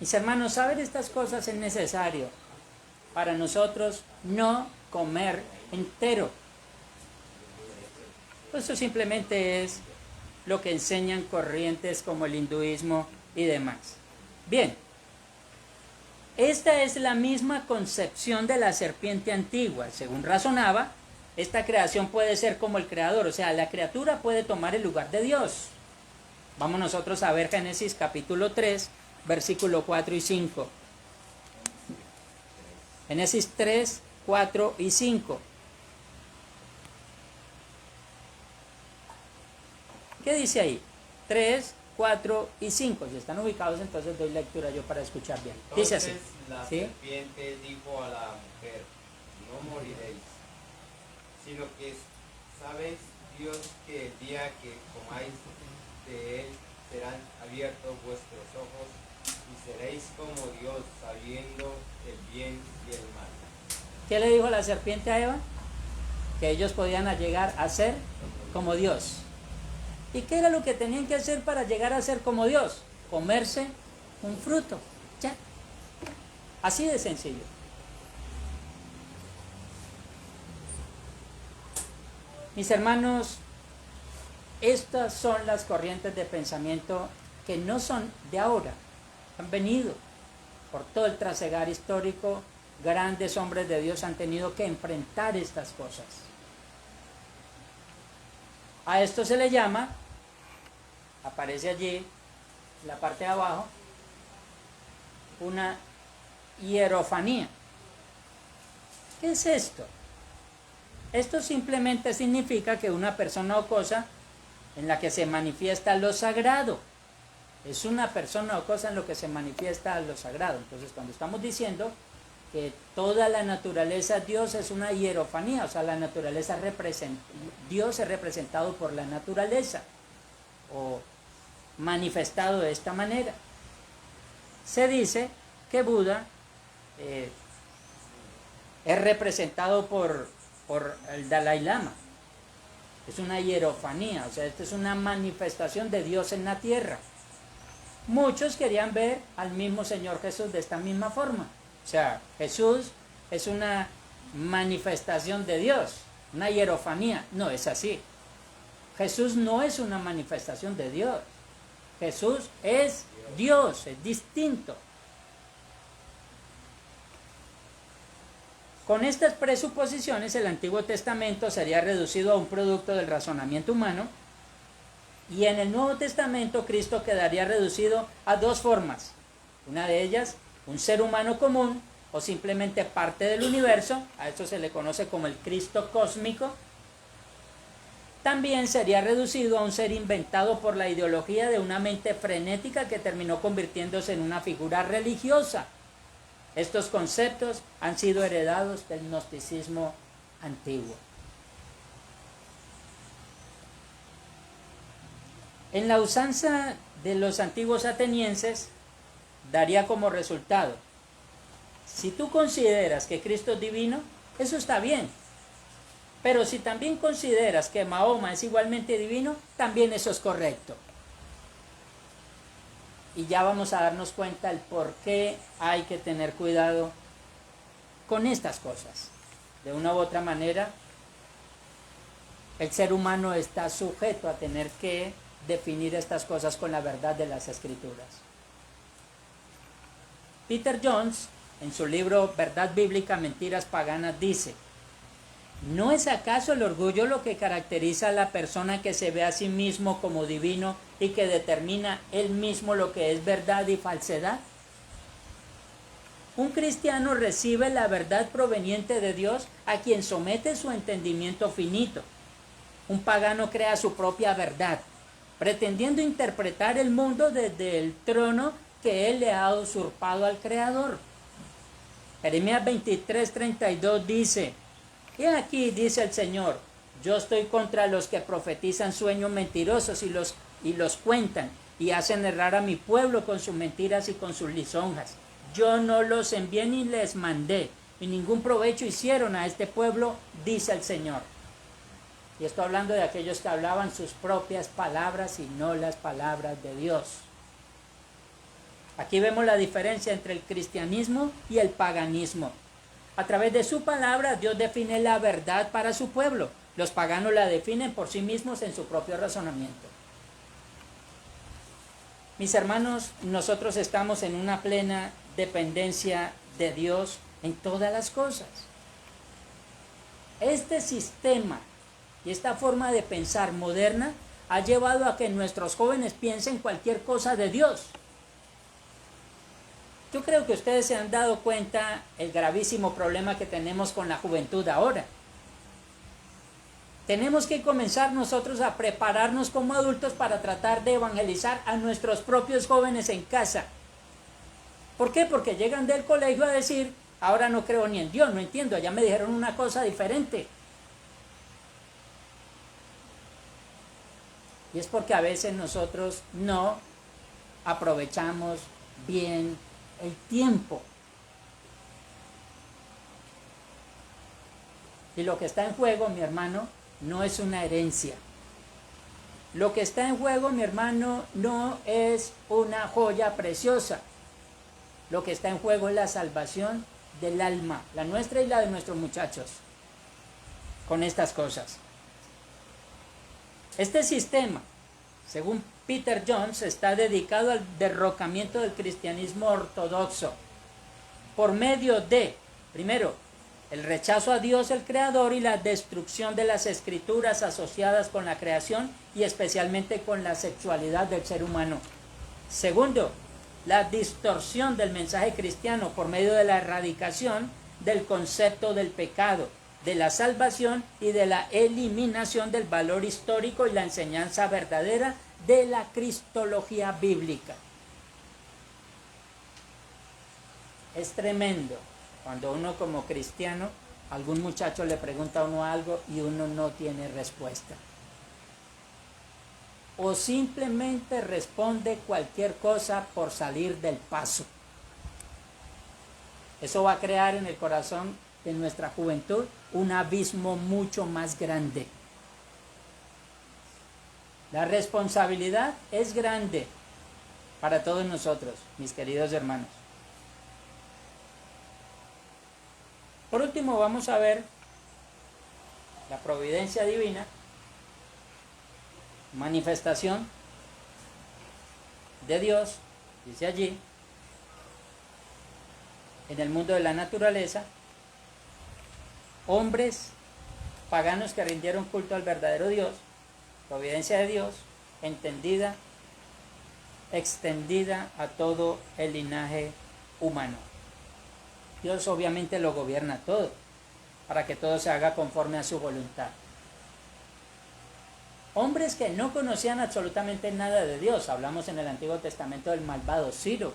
Speaker 2: Mis hermanos, saber estas cosas es necesario para nosotros no comer entero. Eso simplemente es lo que enseñan corrientes como el hinduismo y demás. Bien, esta es la misma concepción de la serpiente antigua. Según razonaba, esta creación puede ser como el creador, o sea, la criatura puede tomar el lugar de Dios. Vamos nosotros a ver Génesis capítulo 3, versículo 4 y 5. Génesis 3, 4 y 5. ¿Qué dice ahí? 3, 4 y 5. Si están ubicados, entonces doy lectura yo para escuchar bien. Dice así.
Speaker 5: Entonces la
Speaker 2: ¿Sí?
Speaker 5: serpiente dijo a la mujer, no moriréis, sino que sabes Dios que el día que comáis de él serán abiertos vuestros ojos y seréis como Dios, sabiendo el bien y el mal.
Speaker 2: ¿Qué le dijo la serpiente a Eva? Que ellos podían llegar a ser como Dios. ¿Y qué era lo que tenían que hacer para llegar a ser como Dios? Comerse un fruto. Ya. Así de sencillo. Mis hermanos, estas son las corrientes de pensamiento que no son de ahora. Han venido por todo el trasegar histórico. Grandes hombres de Dios han tenido que enfrentar estas cosas. A esto se le llama, aparece allí, en la parte de abajo, una hierofanía. ¿Qué es esto? Esto simplemente significa que una persona o cosa en la que se manifiesta lo sagrado. Es una persona o cosa en lo que se manifiesta lo sagrado. Entonces, cuando estamos diciendo que toda la naturaleza Dios es una hierofanía, o sea, la naturaleza Dios es representado por la naturaleza o manifestado de esta manera. Se dice que Buda es representado por el Dalai Lama. Es una hierofanía, o sea, esta es una manifestación de Dios en la tierra. Muchos querían ver al mismo Señor Jesús de esta misma forma. O sea, Jesús es una manifestación de Dios, una hierofanía. No es así. Jesús no es una manifestación de Dios. Jesús es Dios, es distinto. Con estas presuposiciones, el Antiguo Testamento sería reducido a un producto del razonamiento humano, y en el Nuevo Testamento Cristo quedaría reducido a dos formas. Una de ellas, un ser humano común o simplemente parte del universo. A esto se le conoce como el Cristo cósmico. También sería reducido a un ser inventado por la ideología de una mente frenética que terminó convirtiéndose en una figura religiosa. Estos conceptos han sido heredados del gnosticismo antiguo. En la usanza de los antiguos atenienses daría como resultado: si tú consideras que Cristo es divino, eso está bien. Pero si también consideras que Mahoma es igualmente divino, también eso es correcto. Y ya vamos a darnos cuenta el por qué hay que tener cuidado con estas cosas. De una u otra manera, el ser humano está sujeto a tener que definir estas cosas con la verdad de las Escrituras. Peter Jones, en su libro Verdad Bíblica, Mentiras Paganas, dice: ¿no es acaso el orgullo lo que caracteriza a la persona que se ve a sí mismo como divino y que determina él mismo lo que es verdad y falsedad? Un cristiano recibe la verdad proveniente de Dios, a quien somete su entendimiento finito. Un pagano crea su propia verdad. pretendiendo interpretar el mundo desde el trono que él le ha usurpado al Creador. Jeremías 23:32 dice: y aquí dice el Señor, yo estoy contra los que profetizan sueños mentirosos y los cuentan y hacen errar a mi pueblo con sus mentiras y con sus lisonjas. Yo no los envié ni les mandé, y ningún provecho hicieron a este pueblo, dice el Señor. Y estoy hablando de aquellos que hablaban sus propias palabras y no las palabras de Dios. Aquí vemos la diferencia entre el cristianismo y el paganismo. A través de su palabra, Dios define la verdad para su pueblo. Los paganos la definen por sí mismos en su propio razonamiento. Mis hermanos, nosotros estamos en una plena dependencia de Dios en todas las cosas. Este sistema y esta forma de pensar moderna ha llevado a que nuestros jóvenes piensen cualquier cosa de Dios. Yo creo que ustedes se han dado cuenta el gravísimo problema que tenemos con la juventud ahora. Tenemos que comenzar nosotros a prepararnos como adultos para tratar de evangelizar a nuestros propios jóvenes en casa. ¿Por qué? Porque llegan del colegio a decir, ahora no creo ni en Dios, no entiendo, allá me dijeron una cosa diferente. Y es porque a veces nosotros no aprovechamos bien el tiempo. Y lo que está en juego, mi hermano, no es una herencia. Lo que está en juego, mi hermano, no es una joya preciosa. Lo que está en juego es la salvación del alma, la nuestra y la de nuestros muchachos, con estas cosas. Este sistema, según Peter Jones, está dedicado al derrocamiento del cristianismo ortodoxo por medio de, primero, el rechazo a Dios el Creador y la destrucción de las escrituras asociadas con la creación y especialmente con la sexualidad del ser humano. Segundo, la distorsión del mensaje cristiano por medio de la erradicación del concepto del pecado, de la salvación y de la eliminación del valor histórico y la enseñanza verdadera de la cristología bíblica. Es tremendo cuando uno como cristiano, algún muchacho le pregunta a uno algo y uno no tiene respuesta. O simplemente responde cualquier cosa por salir del paso. Eso va a crear en el corazón de nuestra juventud un abismo mucho más grande. La responsabilidad es grande para todos nosotros, mis queridos hermanos. Por último, vamos a ver la providencia divina, manifestación de Dios, dice allí, en el mundo de la naturaleza, hombres paganos que rindieron culto al verdadero Dios, providencia de Dios, entendida, extendida a todo el linaje humano. Dios obviamente lo gobierna todo, para que todo se haga conforme a su voluntad. Hombres que no conocían absolutamente nada de Dios, hablamos en el Antiguo Testamento del malvado Ciro.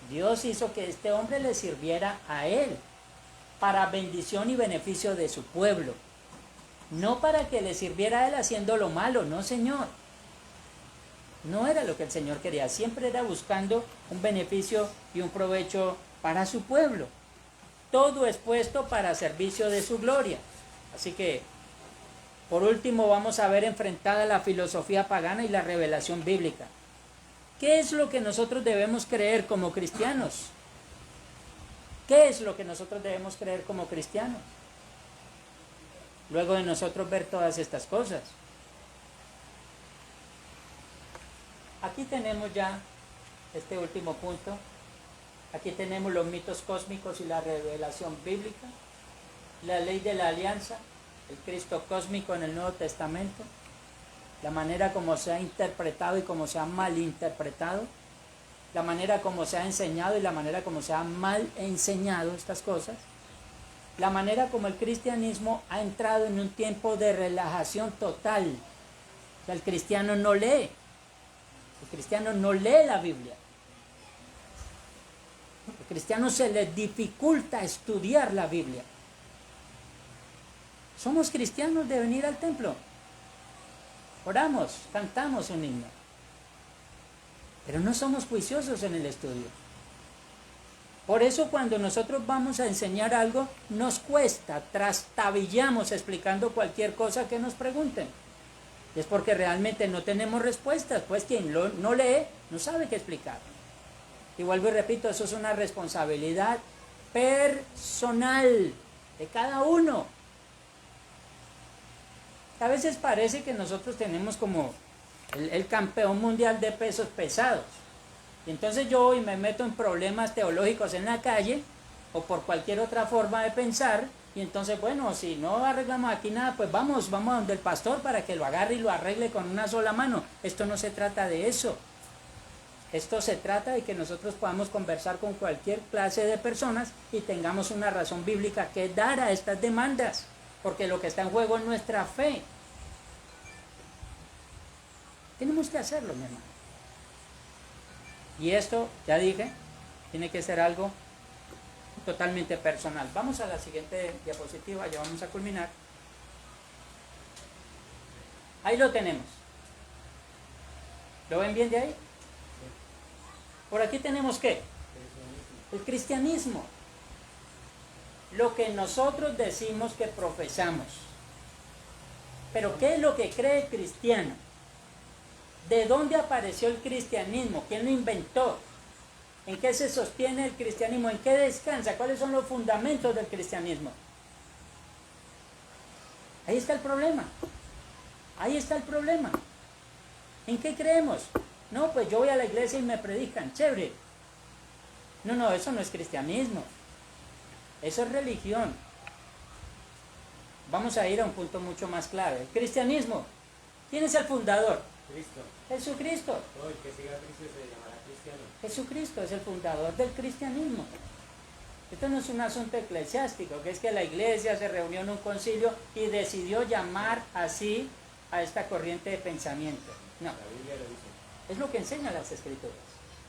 Speaker 2: Dios hizo que este hombre le sirviera a él, para bendición y beneficio de su pueblo. No para que le sirviera a él haciendo lo malo, no, Señor. No era lo que el Señor quería, siempre era buscando un beneficio y un provecho para su pueblo. Todo es puesto para servicio de su gloria. Así que, por último, vamos a ver enfrentada la filosofía pagana y la revelación bíblica. ¿Qué es lo que nosotros debemos creer como cristianos? ¿Qué es lo que nosotros debemos creer como cristianos? Luego de nosotros ver todas estas cosas. Aquí tenemos ya este último punto. Aquí tenemos los mitos cósmicos y la revelación bíblica, la ley de la alianza, el Cristo cósmico en el Nuevo Testamento, la manera como se ha interpretado y como se ha malinterpretado, la manera como se ha enseñado y la manera como se ha mal enseñado estas cosas, la manera como el cristianismo ha entrado en un tiempo de relajación total O sea, el cristiano no lee. El cristiano no lee la Biblia. Al cristiano se le dificulta estudiar la Biblia. Somos cristianos de venir al templo. Oramos, cantamos un himno. Pero no somos juiciosos en el estudio. Por eso cuando nosotros vamos a enseñar algo, nos cuesta, trastabillamos explicando cualquier cosa que nos pregunten. Y es porque realmente no tenemos respuestas, pues quien no lee no sabe qué explicar. Y vuelvo y repito, eso es una responsabilidad personal de cada uno. A veces parece que nosotros tenemos como el campeón mundial de pesos pesados. Y entonces yo hoy me meto en problemas teológicos en la calle o por cualquier otra forma de pensar. Y entonces, bueno, si no arreglamos aquí nada, pues vamos a donde el pastor para que lo agarre y lo arregle con una sola mano. Esto no se trata de eso. Esto se trata de que nosotros podamos conversar con cualquier clase de personas y tengamos una razón bíblica que dar a estas demandas. Porque lo que está en juego es nuestra fe. Tenemos que hacerlo, mi hermano. Y esto, ya dije, tiene que ser algo totalmente personal. Vamos a la siguiente diapositiva, ya vamos a culminar. Ahí lo tenemos. ¿Lo ven bien de ahí? Por aquí tenemos ¿qué? El cristianismo. Lo que nosotros decimos que profesamos. Pero ¿qué es lo que cree el cristiano? ¿De dónde apareció el cristianismo? ¿Quién lo inventó? ¿En qué se sostiene el cristianismo? ¿En qué descansa? ¿Cuáles son los fundamentos del cristianismo? Ahí está el problema. Ahí está el problema. ¿En qué creemos? No, pues yo voy a la iglesia y me predican. Chévere. No, eso no es cristianismo. Eso es religión. Vamos a ir a un punto mucho más clave. El cristianismo. ¿Quién es el fundador?
Speaker 5: Cristo.
Speaker 2: Jesucristo.
Speaker 5: Todo el que siga a Cristo se llamará cristiano.
Speaker 2: Jesucristo es el fundador del cristianismo. Esto no es un asunto eclesiástico, que es que la iglesia se reunió en un concilio y decidió llamar así a esta corriente de pensamiento. No,
Speaker 5: La Biblia lo dice.
Speaker 2: es lo que enseñan las escrituras.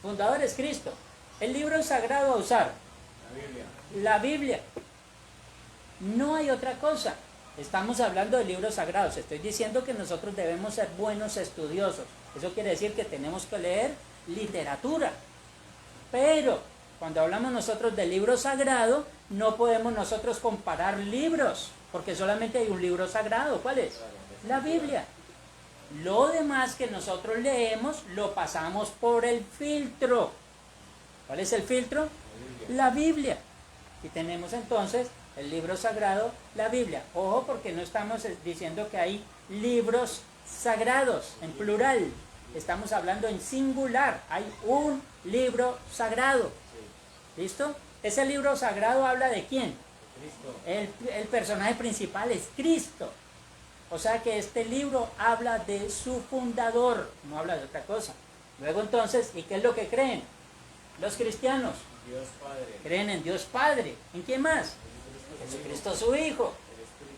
Speaker 2: Fundador es Cristo. El libro sagrado a usar,
Speaker 5: La Biblia.
Speaker 2: la Biblia. No hay otra cosa. Estamos hablando de libros sagrados. Estoy diciendo que nosotros debemos ser buenos estudiosos. Eso quiere decir que tenemos que leer literatura. Pero cuando hablamos nosotros de libro sagrado, no podemos nosotros comparar libros, porque solamente hay un libro sagrado. ¿Cuál es? La Biblia. Lo demás que nosotros leemos lo pasamos por el filtro. ¿Cuál es el filtro? La Biblia. Y tenemos entonces el libro sagrado, la Biblia. Ojo, porque no estamos diciendo que hay libros sagrados en plural. Estamos hablando en singular. Hay un libro sagrado. ¿Listo? Ese libro sagrado habla de quién.
Speaker 5: Cristo.
Speaker 2: El personaje principal es Cristo. O sea que este libro habla de su fundador, no habla de otra cosa. Luego entonces, ¿y qué es lo que creen? Los cristianos
Speaker 5: Dios Padre.
Speaker 2: creen en Dios Padre. ¿En quién más? Jesucristo su Hijo.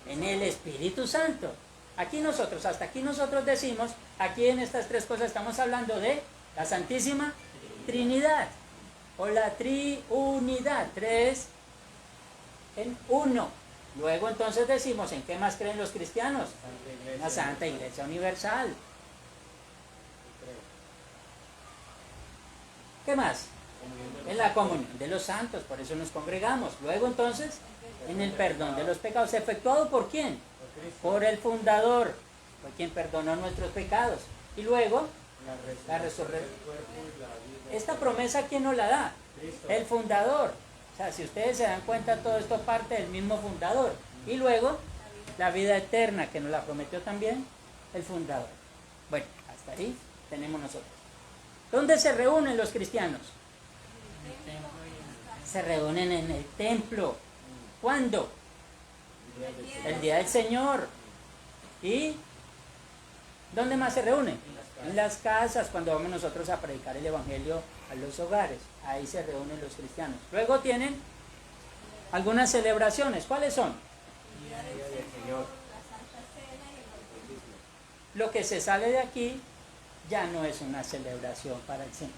Speaker 5: El Espíritu
Speaker 2: En el Espíritu Santo. Aquí nosotros, hasta aquí nosotros decimos, aquí en estas tres cosas estamos hablando de la Santísima Trinidad. O la triunidad, tres en uno. Luego entonces decimos, ¿en qué más creen los cristianos?
Speaker 5: Santa
Speaker 2: En
Speaker 5: Iglesia.
Speaker 2: la Santa Iglesia Universal. ¿Qué más?
Speaker 5: Comunión de
Speaker 2: En
Speaker 5: los
Speaker 2: la comunión de los santos, por eso nos congregamos. Luego entonces, en el perdón de los pecados, ¿efectuado por quién?
Speaker 5: por Cristo.
Speaker 2: Por el fundador, por quien perdonó nuestros pecados. Y luego,
Speaker 5: La
Speaker 2: la resurrección.
Speaker 5: del cuerpo y la vida.
Speaker 2: ¿esta promesa quién nos la da?
Speaker 5: Cristo.
Speaker 2: El fundador. O sea, si ustedes se dan cuenta, todo esto parte del mismo fundador. Y luego, la vida eterna, que nos la prometió también el fundador. Bueno, hasta ahí tenemos nosotros. ¿Dónde se reúnen los cristianos? Se reúnen en el templo. ¿Cuándo? El día del Señor. ¿Y dónde más se reúnen? En las casas, cuando vamos nosotros a predicar el Evangelio a los hogares. Ahí se reúnen los cristianos. Luego tienen algunas celebraciones. ¿Cuáles son?
Speaker 5: Día del Señor.
Speaker 3: la Santa Cena y el bautismo.
Speaker 2: lo que se sale de aquí ya no es una celebración para el Señor.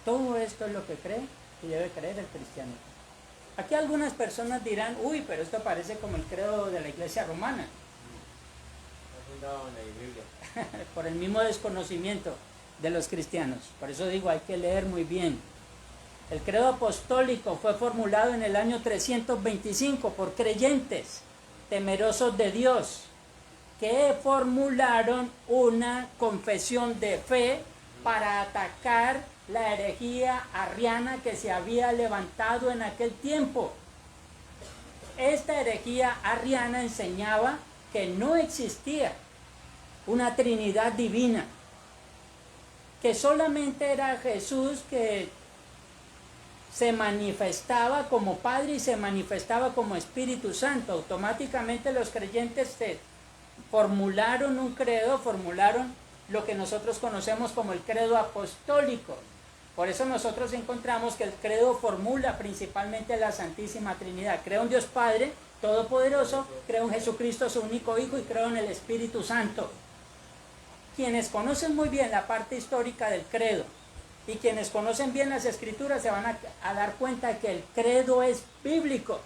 Speaker 2: Todo esto es lo que cree y debe creer el cristiano. Aquí algunas personas dirán, uy, pero esto parece como el credo de la Iglesia romana.
Speaker 5: Está fundado en la Biblia.
Speaker 2: Por el mismo desconocimiento de los cristianos. Por eso digo, hay que leer muy bien. El credo apostólico fue formulado en el año 325 por creyentes temerosos de Dios, que formularon una confesión de fe para atacar la herejía arriana que se había levantado en aquel tiempo. Esta herejía arriana enseñaba que no existía una Trinidad divina, que solamente era Jesús que se manifestaba como Padre y se manifestaba como Espíritu Santo. Automáticamente los creyentes formularon un credo, formularon lo que nosotros conocemos como el credo apostólico. Por eso nosotros encontramos que el credo formula principalmente la Santísima Trinidad. Creo en Dios Padre Todopoderoso, creo en Jesucristo su único Hijo y creo en el Espíritu Santo. Quienes conocen muy bien la parte histórica del credo y quienes conocen bien las Escrituras se van a dar cuenta que el credo es bíblico,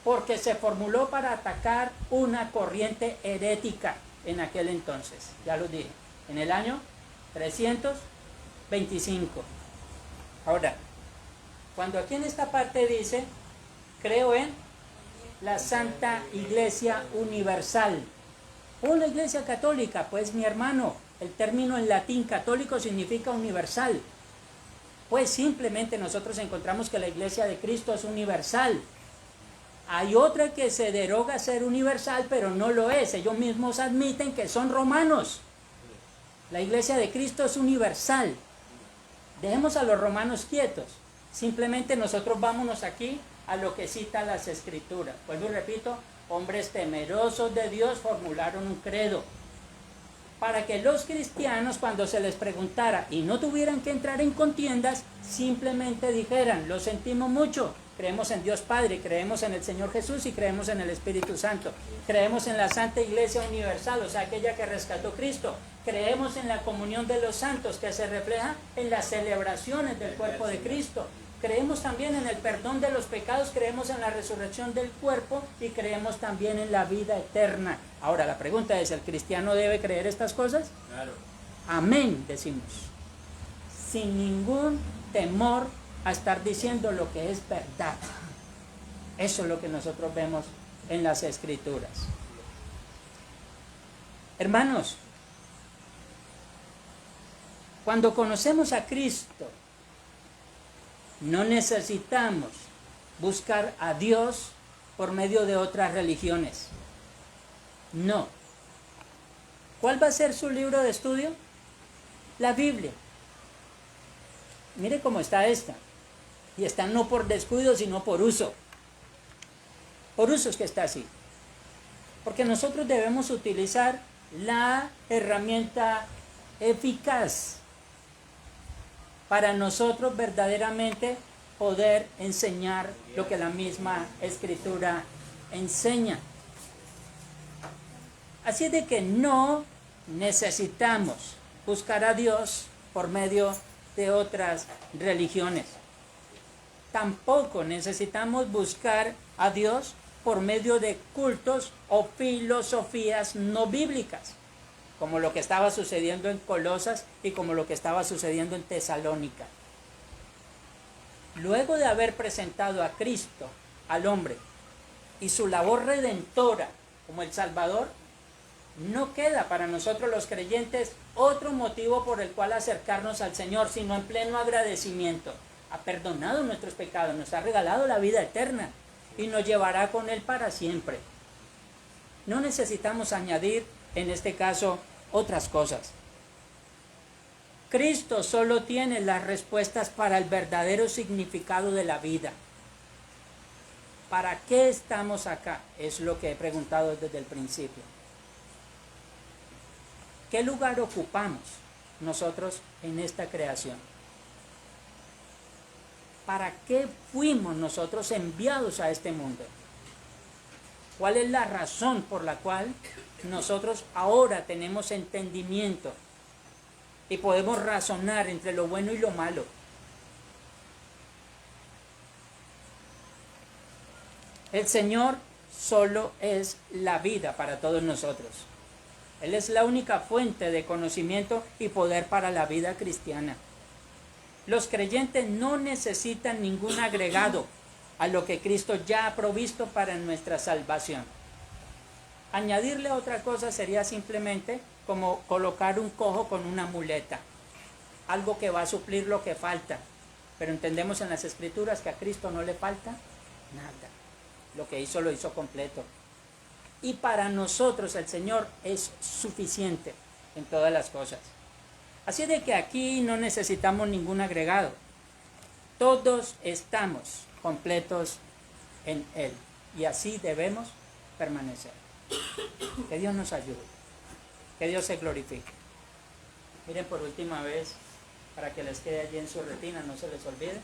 Speaker 2: porque se formuló para atacar una corriente herética en aquel entonces. Ya lo dije, en el año 325. Ahora, cuando aquí en esta parte dice, creo en la Santa Iglesia Universal, o la Iglesia Católica, pues mi hermano, el término en latín católico significa universal. Pues simplemente nosotros encontramos que la Iglesia de Cristo es universal. Hay otra que se deroga a ser universal, pero no lo es. Ellos mismos admiten que son romanos. La Iglesia de Cristo es universal. Dejemos a los romanos quietos. Simplemente nosotros vámonos aquí a lo que cita las Escrituras. Vuelvo y repito, hombres temerosos de Dios formularon un credo para que los cristianos, cuando se les preguntara y no tuvieran que entrar en contiendas, simplemente dijeran, lo sentimos mucho, creemos en Dios Padre, creemos en el Señor Jesús y creemos en el Espíritu Santo, creemos en la Santa Iglesia Universal, o sea, aquella que rescató Cristo, creemos en la comunión de los santos que se refleja en las celebraciones del cuerpo de Cristo, creemos también en el perdón de los pecados, creemos en la resurrección del cuerpo y creemos también en la vida eterna. Ahora la pregunta es, ¿el cristiano debe creer estas cosas?
Speaker 5: Claro.
Speaker 2: Amén, decimos. Sin ningún temor a estar diciendo lo que es verdad. Eso es lo que nosotros vemos en las Escrituras. Hermanos, cuando conocemos a Cristo, no necesitamos buscar a Dios por medio de otras religiones. No. ¿Cuál va a ser su libro de estudio? La Biblia. Mire cómo está esta. Y está no por descuido, sino por uso. Por uso es que está así. Porque nosotros debemos utilizar la herramienta eficaz para nosotros verdaderamente poder enseñar lo que la misma Escritura enseña. Así es de que no necesitamos buscar a Dios por medio de otras religiones. Tampoco necesitamos buscar a Dios por medio de cultos o filosofías no bíblicas, como lo que estaba sucediendo en Colosas y como lo que estaba sucediendo en Tesalónica. Luego de haber presentado a Cristo, al hombre, y su labor redentora como el Salvador, no queda para nosotros los creyentes otro motivo por el cual acercarnos al Señor, sino en pleno agradecimiento. Ha perdonado nuestros pecados, nos ha regalado la vida eterna y nos llevará con Él para siempre. No necesitamos añadir, en este caso, otras cosas. Cristo solo tiene las respuestas para el verdadero significado de la vida. ¿Para qué estamos acá? Es lo que he preguntado desde el principio. ¿Qué lugar ocupamos nosotros en esta creación? ¿Para qué fuimos nosotros enviados a este mundo? ¿Cuál es la razón por la cual nosotros ahora tenemos entendimiento y podemos razonar entre lo bueno y lo malo. El Señor solo es la vida para todos nosotros. Él es la única fuente de conocimiento y poder para la vida cristiana. Los creyentes no necesitan ningún agregado a lo que Cristo ya ha provisto para nuestra salvación. Añadirle otra cosa sería simplemente como colocar un cojo con una muleta, algo que va a suplir lo que falta. Pero entendemos en las Escrituras que a Cristo no le falta nada. Lo que hizo lo hizo completo. Y para nosotros el Señor es suficiente en todas las cosas. Así de que aquí no necesitamos ningún agregado. Todos estamos completos en Él. Y así debemos permanecer. Que Dios nos ayude. Que Dios se glorifique. Miren por última vez, para que les quede allí en su retina, no se les olvide.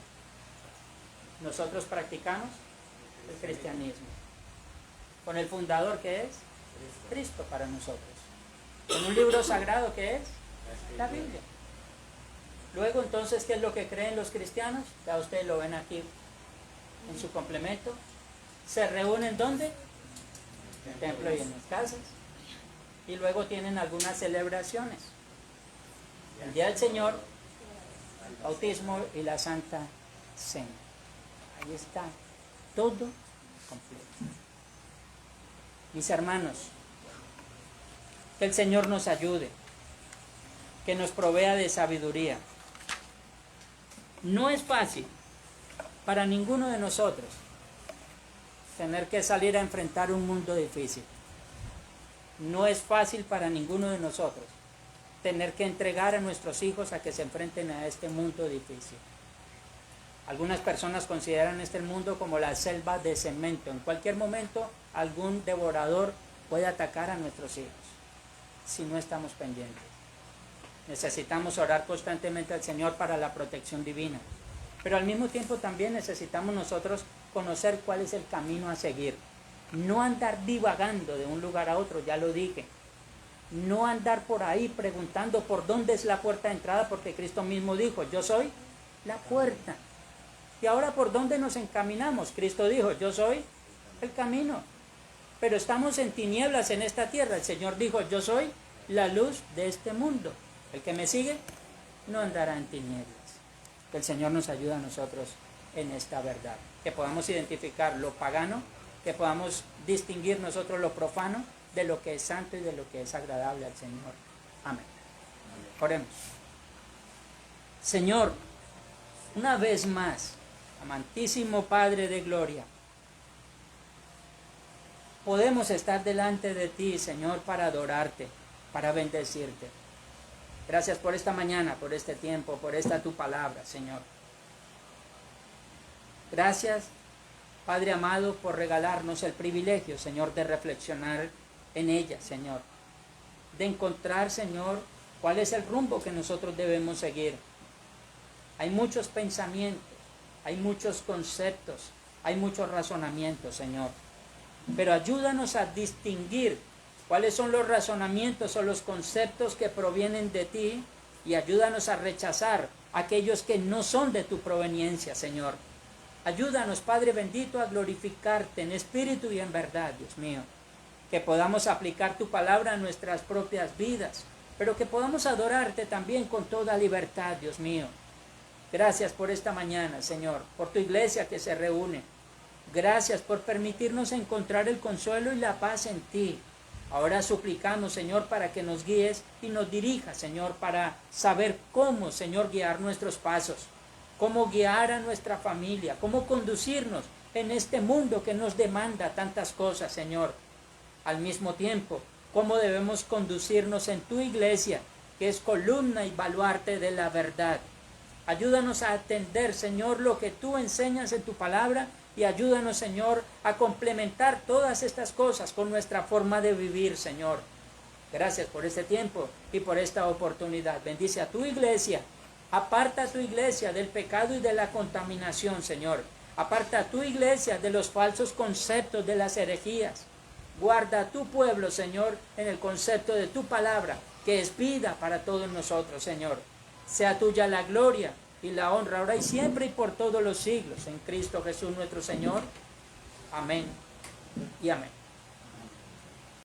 Speaker 2: Nosotros practicamos el cristianismo con el fundador que es Cristo para nosotros, con un libro sagrado que es la Biblia. Luego entonces, ¿qué es lo que creen los cristianos? Ya ustedes lo ven aquí en su complemento. Se reúnen ¿dónde? En el templo y en las casas, y luego tienen algunas celebraciones: el Día del Señor, el bautismo y la Santa Cena. Ahí está todo completo. Mis hermanos, que el Señor nos ayude, que nos provea de sabiduría. No es fácil para ninguno de nosotros tener que salir a enfrentar un mundo difícil. No es fácil para ninguno de nosotros tener que entregar a nuestros hijos a que se enfrenten a este mundo difícil. Algunas personas consideran este mundo como la selva de cemento. En cualquier momento algún devorador puede atacar a nuestros hijos si no estamos pendientes. Necesitamos orar constantemente al Señor para la protección divina. Pero al mismo tiempo también necesitamos nosotros conocer cuál es el camino a seguir. No andar divagando de un lugar a otro, ya lo dije. No andar por ahí preguntando por dónde es la puerta de entrada, porque Cristo mismo dijo: yo soy la puerta. Y ahora, ¿por dónde nos encaminamos? Cristo dijo: yo soy el camino. Pero estamos en tinieblas en esta tierra. El Señor dijo: yo soy la luz de este mundo. El que me sigue no andará en tinieblas. Que el Señor nos ayude a nosotros en esta verdad. Que podamos identificar lo pagano, que podamos distinguir nosotros lo profano de lo que es santo y de lo que es agradable al Señor. Amén. Oremos. Señor, una vez más, amantísimo Padre de gloria, podemos estar delante de ti, Señor, para adorarte, para bendecirte. Gracias por esta mañana, por este tiempo, por esta tu palabra, Señor. Gracias, Padre amado, por regalarnos el privilegio, Señor, de reflexionar en ella, Señor. De encontrar, Señor, cuál es el rumbo que nosotros debemos seguir. Hay muchos pensamientos, hay muchos conceptos, hay muchos razonamientos, Señor. Pero ayúdanos a distinguir cuáles son los razonamientos o los conceptos que provienen de ti, y ayúdanos a rechazar aquellos que no son de tu proveniencia, Señor. Ayúdanos, Padre bendito, a glorificarte en espíritu y en verdad, Dios mío. Que podamos aplicar tu palabra a nuestras propias vidas, pero que podamos adorarte también con toda libertad, Dios mío. Gracias por esta mañana, Señor, por tu iglesia que se reúne. Gracias por permitirnos encontrar el consuelo y la paz en ti. Ahora suplicamos, Señor, para que nos guíes y nos dirijas, Señor, para saber cómo, Señor, guiar nuestros pasos, cómo guiar a nuestra familia, cómo conducirnos en este mundo que nos demanda tantas cosas, Señor. Al mismo tiempo, cómo debemos conducirnos en tu iglesia, que es columna y baluarte de la verdad. Ayúdanos a atender, Señor, lo que tú enseñas en tu palabra, y ayúdanos, Señor, a complementar todas estas cosas con nuestra forma de vivir, Señor. Gracias por este tiempo y por esta oportunidad. Bendice a tu iglesia. Aparta a tu iglesia del pecado y de la contaminación, Señor. Aparta a tu iglesia de los falsos conceptos, de las herejías. Guarda a tu pueblo, Señor, en el concepto de tu palabra, que es vida para todos nosotros, Señor. Sea tuya la gloria y la honra, ahora y siempre y por todos los siglos, en Cristo Jesús nuestro Señor. Amén y amén.